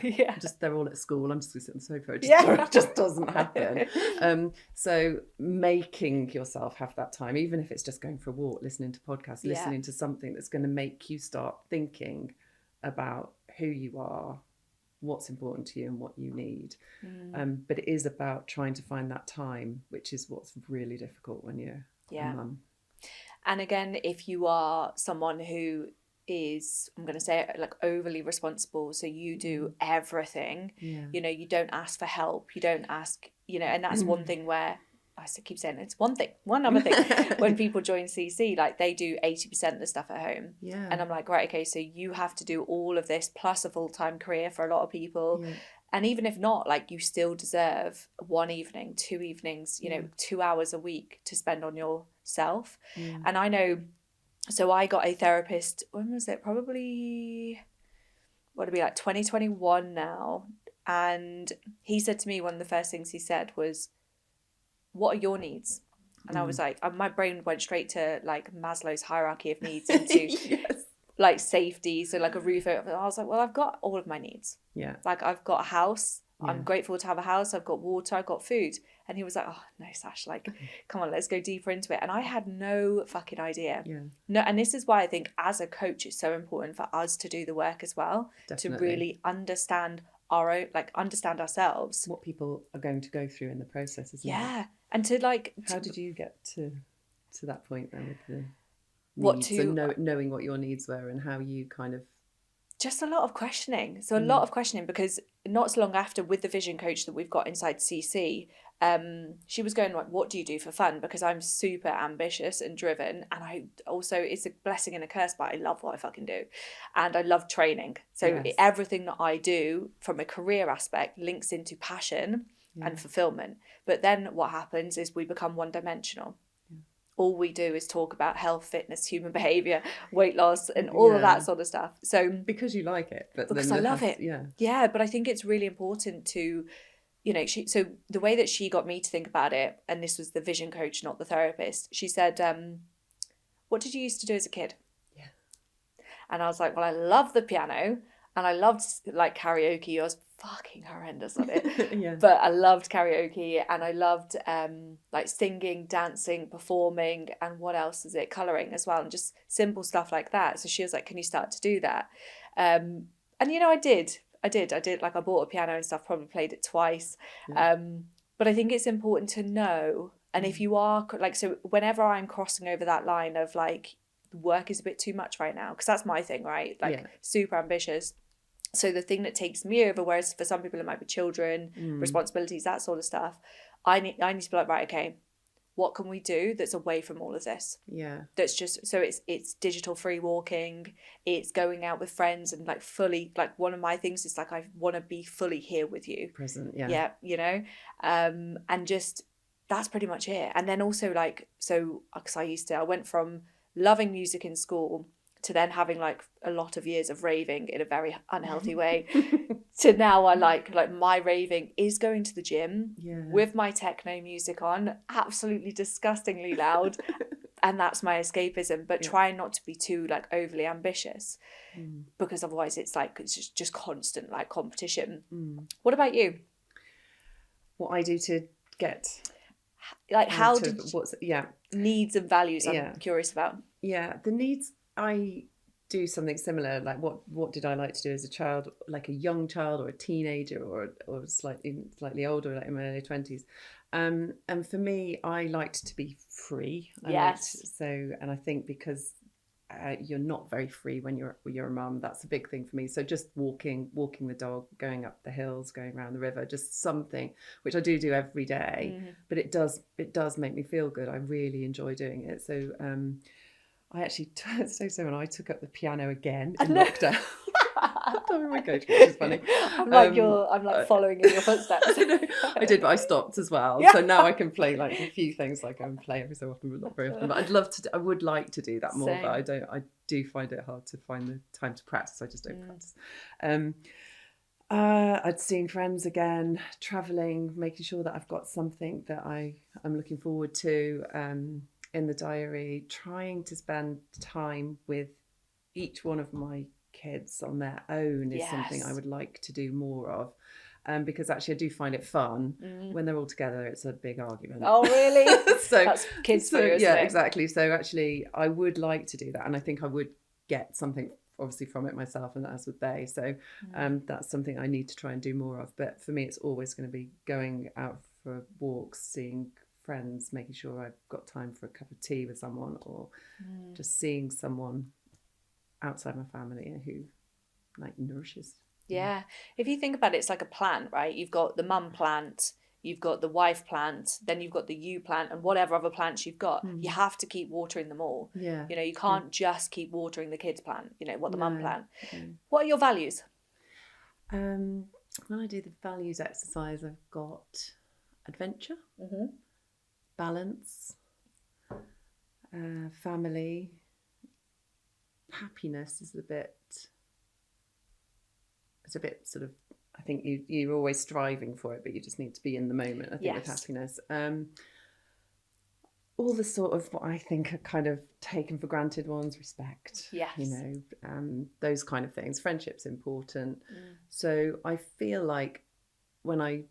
They're all at school. I'm just going to sit on the sofa. It just doesn't happen. So making yourself have that time, even if it's just going for a walk, listening to podcasts, listening to something that's going to make you start thinking about who you are, what's important to you and what you need. But it is about trying to find that time, which is what's really difficult when you're a mum. And again, if you are someone who is, I'm going to say it, like overly responsible, so you do everything, you know, you don't ask for help, you don't ask, you know, and that's one thing where I keep saying it's one other thing when people join CC, like they do 80% of the stuff at home. And I'm like, right, okay, so you have to do all of this plus a full-time career for a lot of people. And even if not, like you still deserve 1 evening, 2 evenings, you know, 2 hours a week to spend on yourself. And I know, so I got a therapist, when was it? Probably, what would it be, like 2021 now. And he said to me, one of the first things he said was, what are your needs? And I was like, my brain went straight to like Maslow's hierarchy of needs into like safety, so like a roof over. I was like, well, I've got all of my needs. Like I've got a house. I'm grateful to have a house. I've got water. I've got food. And he was like, oh no, Sash, like, come on, let's go deeper into it. And I had no fucking idea. No, and this is why I think as a coach, it's so important for us to do the work as well. Definitely. To really understand our own, like understand ourselves. What people are going to go through in the process, isn't it? And to like... How did you get to that point then with the needs and knowing what your needs were and how you kind of... Just a lot of questioning. So a lot of questioning, because not so long after, with the vision coach that we've got inside CC, she was going like, what do you do for fun? Because I'm super ambitious and driven, and I also, it's a blessing and a curse, but I love what I fucking do, and I love training. So everything that I do from a career aspect links into passion and fulfillment. But then what happens is we become one-dimensional. All we do is talk about health, fitness, human behavior, weight loss, and all of that sort of stuff. So because you like it, but because I love it. Yeah, but I think it's really important to, you know, so the way that she got me to think about it, and this was the vision coach, not the therapist, she said, what did you used to do as a kid? Yeah. And I was like, well, I love the piano, and I loved like karaoke. I was fucking horrendous at it. But I loved karaoke, and I loved like singing, dancing, performing, and what else is it? Colouring as well, and just simple stuff like that. So she was like, can you start to do that? And you know, I did. Like, I bought a piano and stuff, probably played it twice. But I think it's important to know. And if you are like, so whenever I'm crossing over that line of like, work is a bit too much right now, because that's my thing, right? Like super ambitious. So the thing that takes me over, whereas for some people it might be children, responsibilities, that sort of stuff. I need to be like, right, okay, what can we do that's away from all of this? Yeah. That's just, so it's digital free walking, it's going out with friends, and like fully, like one of my things is like, I want to be fully here with you. Present, Yeah, you know? And just, that's pretty much it. And then also like, so, because I went from loving music in school to then having like a lot of years of raving in a very unhealthy way to now I like my raving is going to the gym with my techno music on, absolutely disgustingly loud, and that's my escapism, but trying not to be too like overly ambitious, because otherwise it's like, it's just constant like competition. What about you? What I do to get like, how did needs and values I'm curious about. The needs, I do something similar. Like what did I like to do as a child, like a young child or a teenager or slightly older, like in my early 20s. And for me, I liked to be free. And I think because you're not very free when you're a mum, that's a big thing for me. So just walking the dog, going up the hills, going around the river, just something which I do every day. But it does make me feel good. I really enjoy doing it. So I actually when I took up the piano again in lockdown. Oh my god, which is funny. I'm like following in your footsteps. I did, but I stopped as well. So now I can play like a few things. Like I can play every so often, but not very often. But I would like to do that more. Same. But I do find it hard to find the time to practice. I just don't practice. I'd seen friends again, traveling, making sure that I've got something that I'm looking forward to. In the diary, trying to spend time with each one of my kids on their own is something I would like to do more of, because actually I do find it fun. When they're all together, it's a big argument. Oh really? So that's kids for you, isn't it? Exactly. So actually I would like to do that, and I think I would get something obviously from it myself, and as would they. So that's something I need to try and do more of. But for me, it's always going to be going out for walks, seeing friends, making sure I've got time for a cup of tea with someone, or just seeing someone outside my family who like nourishes. If you think about it, it's like a plant, right? You've got the mum plant, you've got the wife plant, then you've got the you plant, and whatever other plants you've got. You have to keep watering them all. You know, you can't just keep watering the kids plant, you know, what the mum plant. What are your values? When I do the values exercise, I've got adventure, balance, family, happiness is a bit sort of, I think you're always striving for it, but you just need to be in the moment, I think, with happiness. All the sort of what I think are kind of taken for granted ones, respect, you know, those kind of things. Friendship's important. So I feel like when I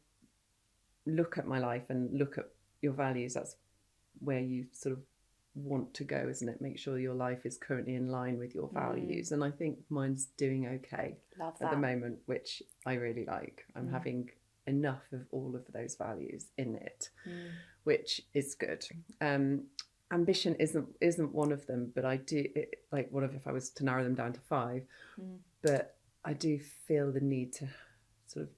look at my life and look at your values, that's where you sort of want to go, isn't it? Make sure your life is currently in line with your values. And I think mine's doing okay at the moment, which I really like. I'm having enough of all of those values in it, which is good. Ambition isn't one of them, but I do like, what if I was to narrow them down to 5, but I do feel the need to sort of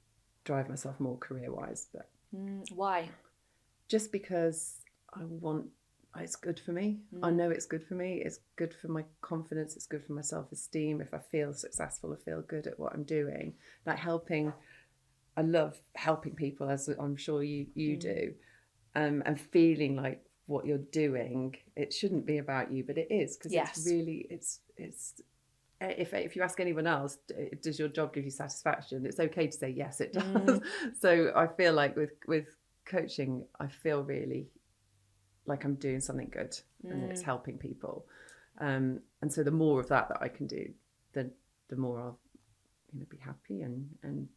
drive myself more career wise. But why? just because it's good for me. I know it's good for me. It's good for my confidence. It's good for my self-esteem. If I feel successful, I feel good at what I'm doing. Like I love helping people, as I'm sure you do, and feeling like what you're doing, it shouldn't be about you, but it is, because it's really, it's if you ask anyone else, does your job give you satisfaction? It's okay to say yes, it does. So I feel like with coaching, I feel really like I'm doing something good and it's helping people. And so the more of that I can do, the more I'll be happy and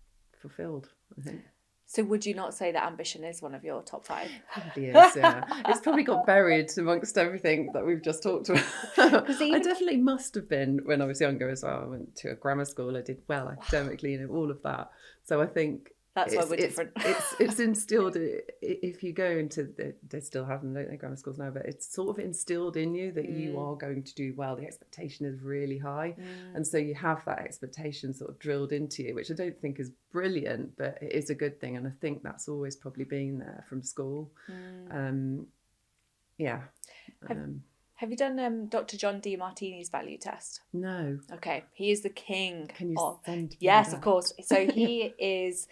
fulfilled, I think. So would you not say that ambition is one of your top 5? Probably is, yeah. It's probably got buried amongst everything that we've just talked about. I definitely must have been when I was younger as well. I went to a grammar school. I did well academically, all of that. So I think that's why we're different. It's instilled. If you go into they still have them, don't they, grammar schools now? But it's sort of instilled in you that you are going to do well. The expectation is really high, and so you have that expectation sort of drilled into you, which I don't think is brilliant, but it is a good thing. And I think that's always probably been there from school. Yeah. Have you done Dr. John Demartini's value test? No. Okay, he is the king. Can you send me Yes, that? of course. So he is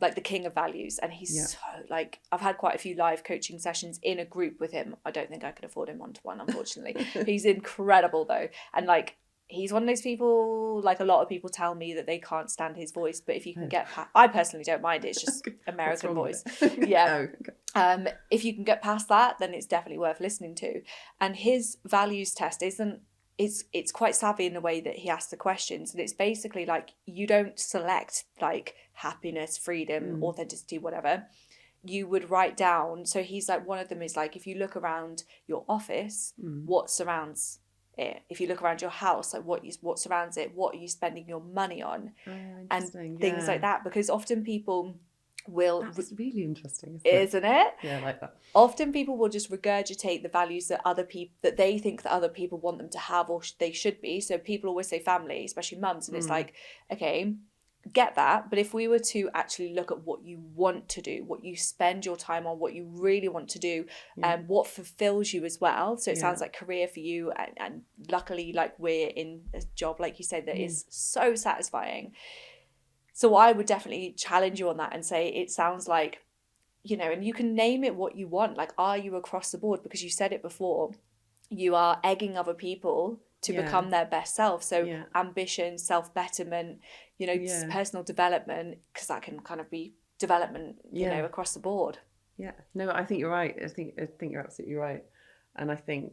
like the king of values, and he's so like, I've had quite a few live coaching sessions in a group with him. I don't think I could afford him one-to-one, unfortunately. He's incredible though, and like, he's one of those people, like a lot of people tell me that they can't stand his voice, but if you can get past, I personally don't mind it, it's just American voice. Yeah. Okay. If you can get past that, then it's definitely worth listening to. And his values test it's quite savvy in the way that he asks the questions, and it's basically like, you don't select like happiness, freedom, authenticity, whatever. You would write down, so he's like, one of them is like, if you look around your office, what surrounds it? If you look around your house, like what surrounds it? What are you spending your money on? And things like that, because often people will. That's really interesting, isn't it? Yeah, I like that. Often people will just regurgitate the values that that they think that other people want them to have, or they should be. So people always say family, especially mums, and it's like, okay, get that, but if we were to actually look at what you want to do, what you spend your time on, what you really want to do, and what fulfills you as well. So it sounds like career for you, and luckily, like, we're in a job, like you said, that is so satisfying. So I would definitely challenge you on that and say, it sounds like, and you can name it what you want. Like, are you across the board? Because you said it before, you are egging other people to become their best self. So ambition, self-betterment, personal development, because that can kind of be development, across the board. Yeah, no, I think you're right. I think you're absolutely right. And I think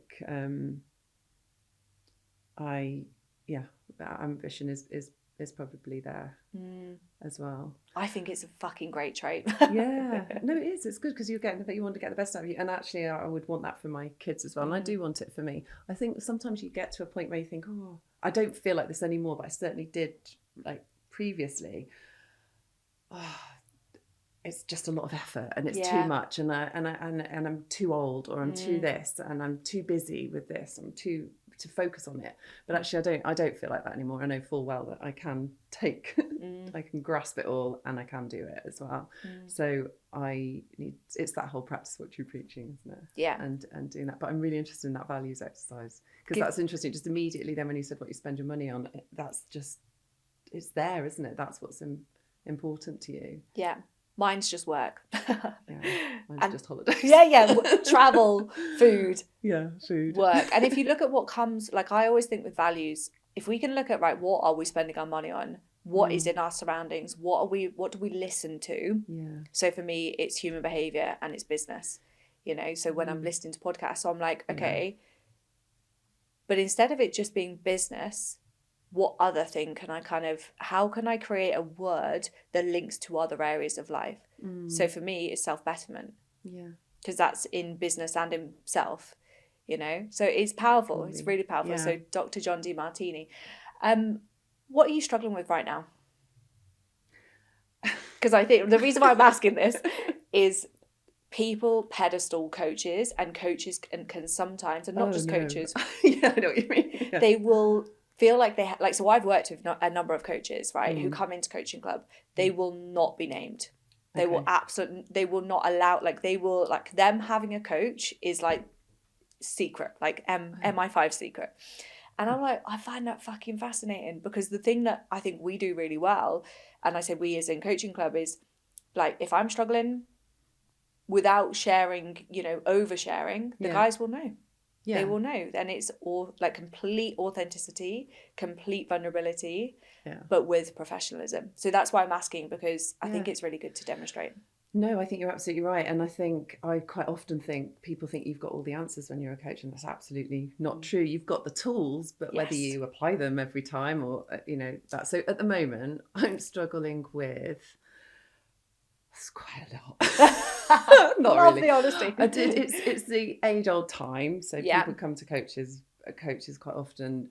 ambition is probably there as well. I think it's a fucking great trait. Yeah, no, it is. It's good because you want to get the best out of you. And actually, I would want that for my kids as well. And I do want it for me. I think sometimes you get to a point where you think, oh, I don't feel like this anymore, but I certainly did, like, previously. Oh, it's just a lot of effort, and it's too much, and I'm too old, or I'm too this, and I'm too busy with this. I'm too to focus on it. But actually, I don't feel like that anymore. I know full well that I can I can grasp it all, and I can do it as well. So it's that whole practice what you're preaching, isn't it? Yeah. And doing that. But I'm really interested in that values exercise, because that's interesting. Just immediately then when you said what you spend your money on, that's just, it's there, isn't it? That's what's important to you. Yeah. Mine's just work. Mine's just holidays. Travel, food. Yeah, food. Work. And if you look at what comes, like, I always think with values, if we can look at, right, what are we spending our money on? What is in our surroundings? What do we listen to? Yeah. So for me, it's human behaviour and it's business. So when I'm listening to podcasts, so I'm like, okay, but instead of it just being business, what other thing can I how can I create a word that links to other areas of life? So for me, it's self-betterment. Yeah. Because that's in business and in self, So it's powerful. It's really powerful. Yeah. So Dr. John Demartini. What are you struggling with right now? Because I think the reason why I'm asking this is people pedestal coaches, and coaches can sometimes, and not just coaches. Yeah, I know what you mean. Yeah. They will feel like they so I've worked with a number of coaches, right, who come into coaching club. They will not be named. They will they will not allow, like they will, like them having a coach is like secret, like MI5 secret. And I'm like, I find that fucking fascinating, because the thing that I think we do really well, and I say we as in coaching club, is like, if I'm struggling, without sharing, you know, oversharing, the guys will know. They will know. And it's all like complete authenticity, complete vulnerability, but with professionalism. So that's why I'm asking, because I think it's really good to demonstrate. No, I think you're absolutely right. And I think I quite often think people think you've got all the answers when you're a coach, and that's absolutely not true. You've got the tools, but whether you apply them every time or, you know, that. So at the moment, I'm struggling with, it's quite a lot. Not Love really. the honesty. It's the age-old time. So people come to coaches quite often,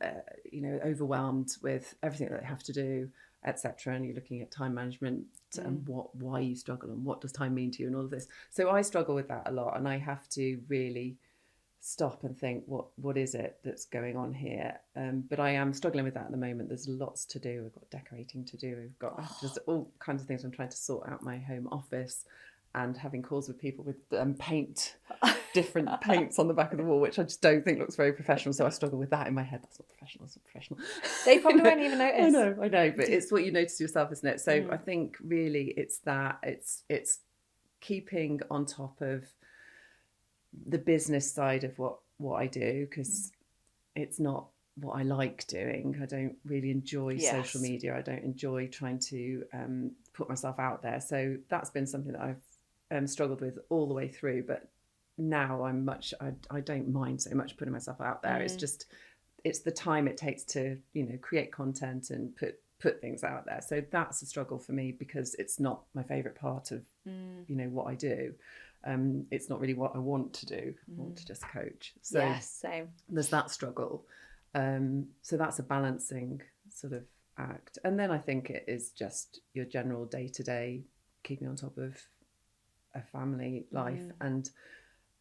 you know, overwhelmed with everything that they have to do, etc. And you're looking at time management and why you struggle and what does time mean to you and all of this. So I struggle with that a lot, and I have to really stop and think, what is it that's going on here? But I am struggling with that at the moment. There's lots to do. We've got decorating to do. We've got just all kinds of things. I'm trying to sort out my home office and having calls with people with different paints on the back of the wall, which I just don't think looks very professional. So I struggle with that in my head. That's not professional. It's not professional. They probably won't even notice. I know, but it's what you notice yourself, isn't it? So I think really it's that it's keeping on top of the business side of what I do, because it's not what I like doing. I don't really enjoy social media. I don't enjoy trying to put myself out there. So that's been something that I've struggled with all the way through, but now I don't mind so much putting myself out there. It's the time it takes to, you know, create content and put things out there. So that's a struggle for me, because it's not my favorite part of you know, what I do. It's not really what I want to do. I want to just coach. So same. There's that struggle. So that's a balancing sort of act. And then I think it is just your general day-to-day keeping on top of a family life. And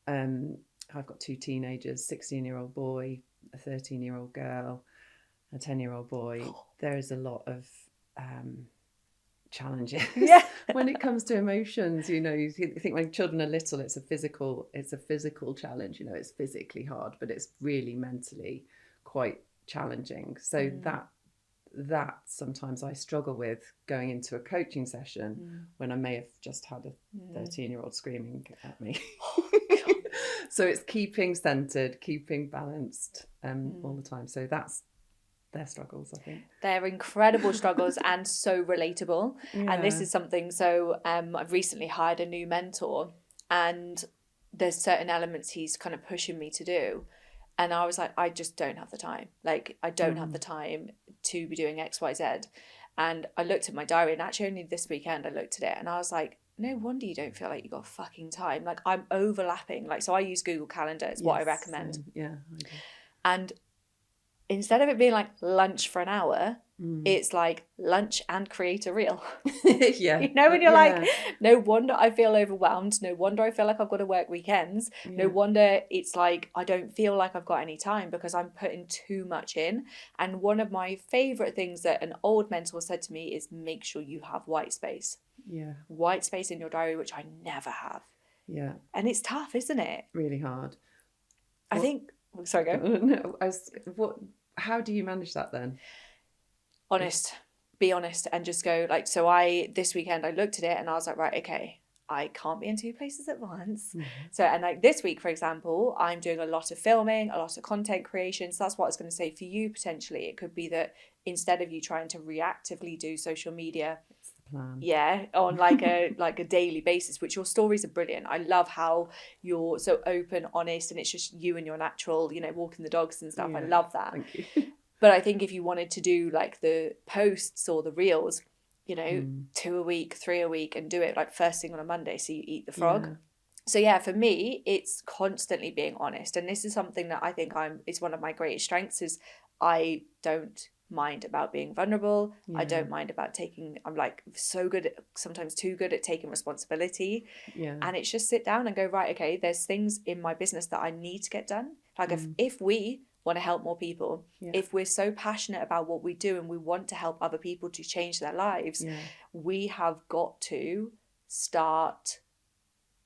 I've got 2 teenagers, 16-year-old boy, a 13-year-old girl, a 10-year-old boy. There is a lot of challenges when it comes to emotions. You know, you think when children are little, it's a physical challenge. You know, it's physically hard, but it's really mentally quite challenging. So that sometimes I struggle with going into a coaching session when I may have just had a 13-year-old screaming at me. So it's keeping centered, keeping balanced all the time. So that's their struggles, I think. They're incredible struggles and so relatable. And this is something, so I've recently hired a new mentor, and there's certain elements he's kind of pushing me to do. And I was like, I just don't have the time. Like, I don't have the time to be doing X, Y, Z. And I looked at my diary, and actually only this weekend I looked at it, and I was like, no wonder you don't feel like you got fucking time. Like, I'm overlapping. Like, so I use Google Calendar. It's what I recommend. I do. And instead of it being like lunch for an hour, it's like lunch and create a reel. You know, when you're like, no wonder I feel overwhelmed. No wonder I feel like I've got to work weekends. No wonder it's like I don't feel like I've got any time, because I'm putting too much in. And one of my favourite things that an old mentor said to me is, make sure you have white space. White space in your diary, which I never have. And it's tough, isn't it? Really hard. I think... Sorry, go. How do you manage that then? Be honest, and just go like, so this weekend I looked at it and I was like, right, okay, I can't be in 2 places at once. So, and like this week, for example, I'm doing a lot of filming, a lot of content creation. So that's what I was going to say for you. Potentially it could be that instead of you trying to reactively do social media, on like a daily basis, which your stories are brilliant. I love how you're so open, honest, and it's just you and your natural, you know, walking the dogs and stuff. I love that. Thank you. But I think if you wanted to do like the posts or the reels, you know, 2 a week, 3 a week, and do it like first thing on a Monday, so you eat the frog. So for me, it's constantly being honest. And this is something that I think it's one of my greatest strengths, is I don't mind about being vulnerable. I don't mind about I'm like so good at, sometimes too good at taking responsibility. And it's just sit down and go, right, okay, there's things in my business that I need to get done. Like if we want to help more people, if we're so passionate about what we do and we want to help other people to change their lives, we have got to start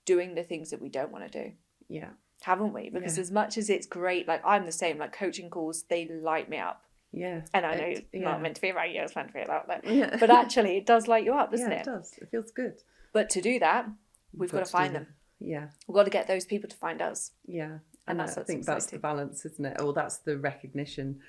doing the things that we don't want to do. Yeah. Haven't we? Because as much as it's great, like I'm the same, like coaching calls, they light me up. Yeah. And I know it's not meant to be about you, it's meant to be about that. Yeah. But actually it does light you up, doesn't it? It does. It feels good. But to do that, we've got to find them. Yeah. We've got to get those people to find us. Yeah. And I think that's the balance, isn't it? Or that's the recognition.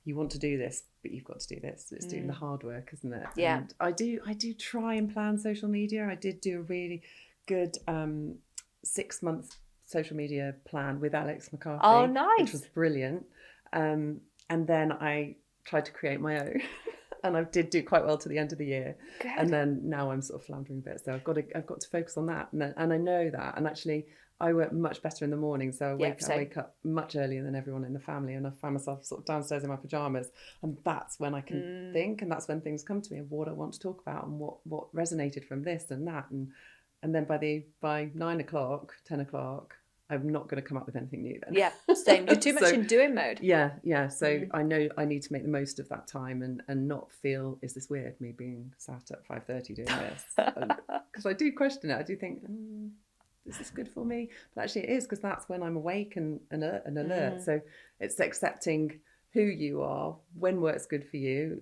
You want to do this, but you've got to do this. It's doing the hard work, isn't it? Yeah. And I do try and plan social media. I did do a really good 6-month social media plan with Alex McCarthy. Oh, nice. Which was brilliant. And then I tried to create my own. And I did do quite well to the end of the year. Good. And then now I'm sort of floundering a bit. So I've got to focus on that. And I know that. And actually, I work much better in the morning. So I wake up much earlier than everyone in the family. And I find myself sort of downstairs in my pajamas. And that's when I can think. And that's when things come to me of what I want to talk about and what resonated from this and that. And then by 9 o'clock, 10 o'clock, I'm not going to come up with anything new then. Yeah, same. You're too much in doing mode. Yeah. So I know I need to make the most of that time and not feel, is this weird, me being sat at 5:30 doing this? Because I do question it. I do think, is this good for me? But actually it is, because that's when I'm awake and alert. So it's accepting who you are, when work's good for you.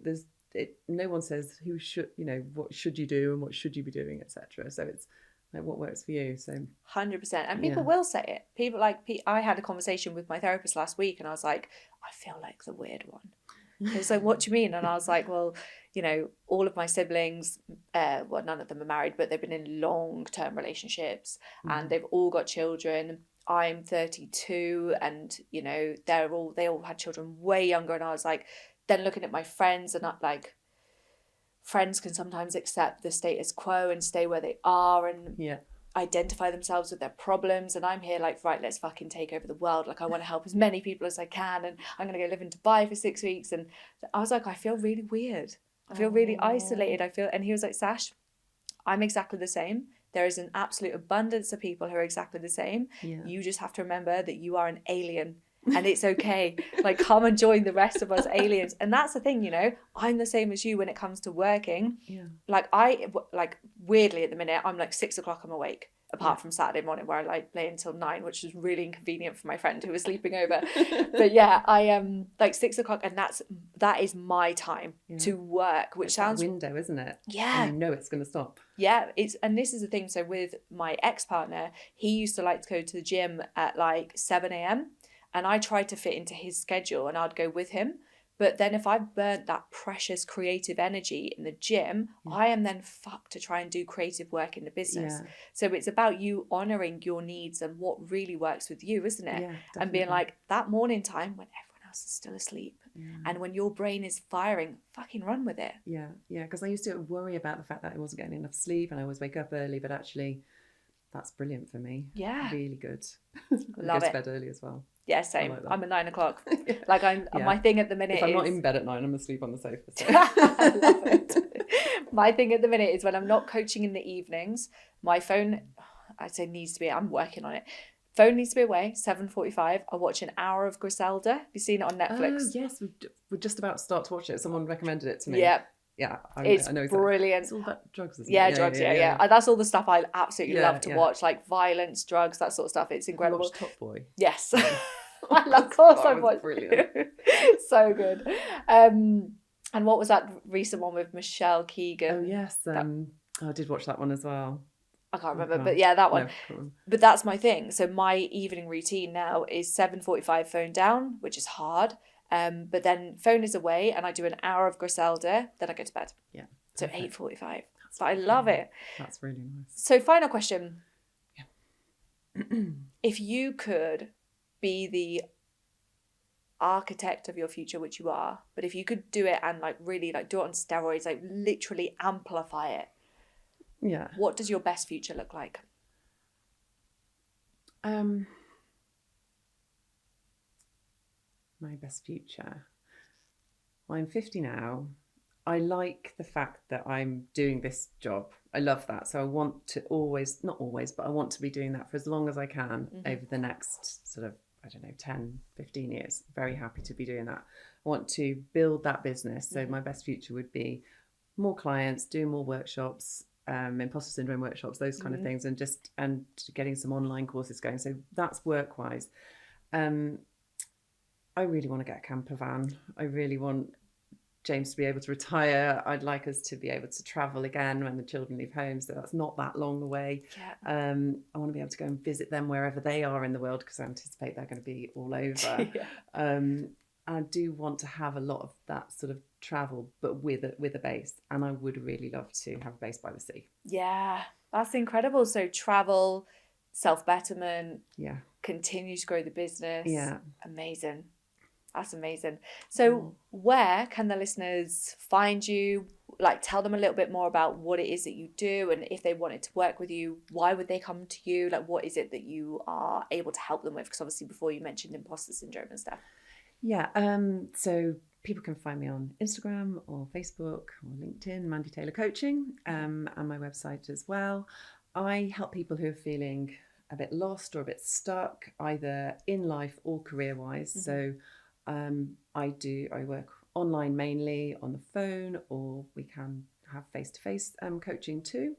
No one says who should, what should you do and what should you be doing, etc. So it's like what works for you. So 100%. And people will say it. People I had a conversation with my therapist last week and I was like, I feel like the weird one. He was like, what do you mean? And I was like, well, all of my siblings, none of them are married, but they've been in long-term relationships and they've all got children. I'm 32 and, they all had children way younger. And I was like, then looking at my friends and not like, friends can sometimes accept the status quo and stay where they are and identify themselves with their problems. And I'm here like, right, let's fucking take over the world. Like I want to help as many people as I can. And I'm going to go live in Dubai for 6 weeks. And I was like, I feel really weird. I feel really isolated. And he was like, Sash, I'm exactly the same. There is an absolute abundance of people who are exactly the same. Yeah. You just have to remember that you are an alien. And it's okay. Like, come and join the rest of us aliens. And that's the thing, I'm the same as you when it comes to working. Yeah. Like weirdly at the minute, I'm like 6 o'clock, I'm awake. Apart from Saturday morning where I like play until 9, which is really inconvenient for my friend who was sleeping over. But yeah, I am like 6 o'clock, and that is my time to work, which sounds that window, isn't it? Yeah, and it's going to stop. Yeah, and this is the thing. So with my ex-partner, he used to like to go to the gym at like 7 a.m. and I tried to fit into his schedule, and I'd go with him. But then if I burnt that precious creative energy in the gym, I am then fucked to try and do creative work in the business. Yeah. So it's about you honouring your needs and what really works with you, isn't it? Yeah, and being like, that morning time when everyone else is still asleep and when your brain is firing, fucking run with it. Yeah, because I used to worry about the fact that I wasn't getting enough sleep and I always wake up early, but actually that's brilliant for me. Yeah. Really good. Love go it. to bed early as well. Yeah, same. Like I'm at 9 o'clock. Like my thing at the minute if I'm not in bed at 9, I'm asleep on the sofa. So. I love it. My thing at the minute is when I'm not coaching in the evenings, my phone, I'd say needs to be, I'm working on it. Phone needs to be away, 7:45. I watch an hour of Griselda. Have you seen it on Netflix? Oh, yes. We're just about to start to watch it. Someone recommended it to me. Yeah. Yeah, it's I know brilliant. It's all about drugs, isn't it? Drugs, yeah. That's all the stuff I absolutely love to watch, like violence, drugs, that sort of stuff. It's incredible. You watched Top Boy? Yes. Of course I watched. Brilliant. So good. And what was that recent one with Michelle Keegan? Oh, yes. I did watch that one as well. I can't remember, but yeah, that one. No, but that's my thing. So my evening routine now is 7:45 phone down, which is hard. But then phone is away and I do an hour of Griselda, then I go to bed. Yeah. So 8:45. But I love it. That's really nice. So final question. Yeah. If you could be the architect of your future, which you are, but if you could do it and like really like do it on steroids, like literally amplify it. Yeah. What does your best future look like? My best future. Well, I'm 50 now. I like the fact that I'm doing this job. I love that. So I want to not always, but I want to be doing that for as long as I can over the next sort of, 10, 15 years. Very happy to be doing that. I want to build that business. So my best future would be more clients, doing more workshops, imposter syndrome workshops, those kind of things, and getting some online courses going. So that's work wise. I really want to get a camper van. I really want James to be able to retire. I'd like us to be able to travel again when the children leave home, so that's not that long away. I want to be able to go and visit them wherever they are in the world, because I anticipate they're going to be all over. I do want to have a lot of that sort of travel, but with a base, and I would really love to have a base by the sea. Yeah, that's incredible. So travel, self-betterment, continue to grow the business. Amazing. That's amazing. So where can the listeners find you? Like, tell them a little bit more about what it is that you do, and if they wanted to work with you, why would they come to you? Like, what is it that you are able to help them with? Because obviously before you mentioned imposter syndrome and stuff. So people can find me on Instagram or Facebook or LinkedIn, Mandy Taylor Coaching, and my website as well. I help people who are feeling a bit lost or a bit stuck, either in life or career-wise. So I work online mainly on the phone, or we can have face-to-face coaching too.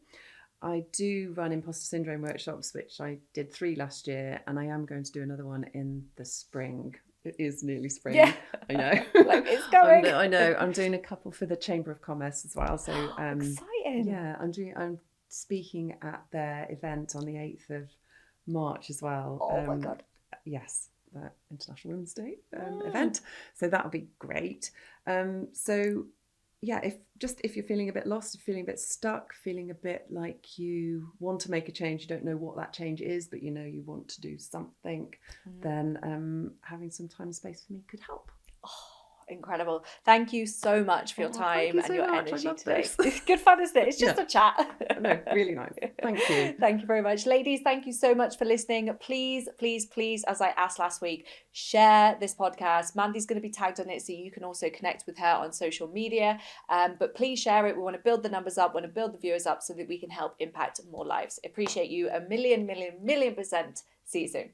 I do run imposter syndrome workshops, which I did 3 last year, and I am going to do another one in the spring. It is nearly spring. Yeah. I know. Like, it's going. I know. I'm doing a couple for the Chamber of Commerce as well. So exciting. Yeah, I'm speaking at their event on the 8th of March as well. Oh my God. Yes, the International Women's Day event. So that'll be great. If you're feeling a bit lost, feeling a bit stuck, feeling a bit like you want to make a change, you don't know what that change is, but you know you want to do something, then having some time and space for me could help. Incredible. Thank you so much for your time and your energy today. This. It's good fun, isn't it? It's just a chat. No, really nice. Thank you. Thank you very much. Ladies, thank you so much for listening. Please, please, please, as I asked last week, share this podcast. Mandy's going to be tagged on it, so you can also connect with her on social media. But please share it. We want to build the numbers up, we want to build the viewers up so that we can help impact more lives. Appreciate you a million%. See you soon.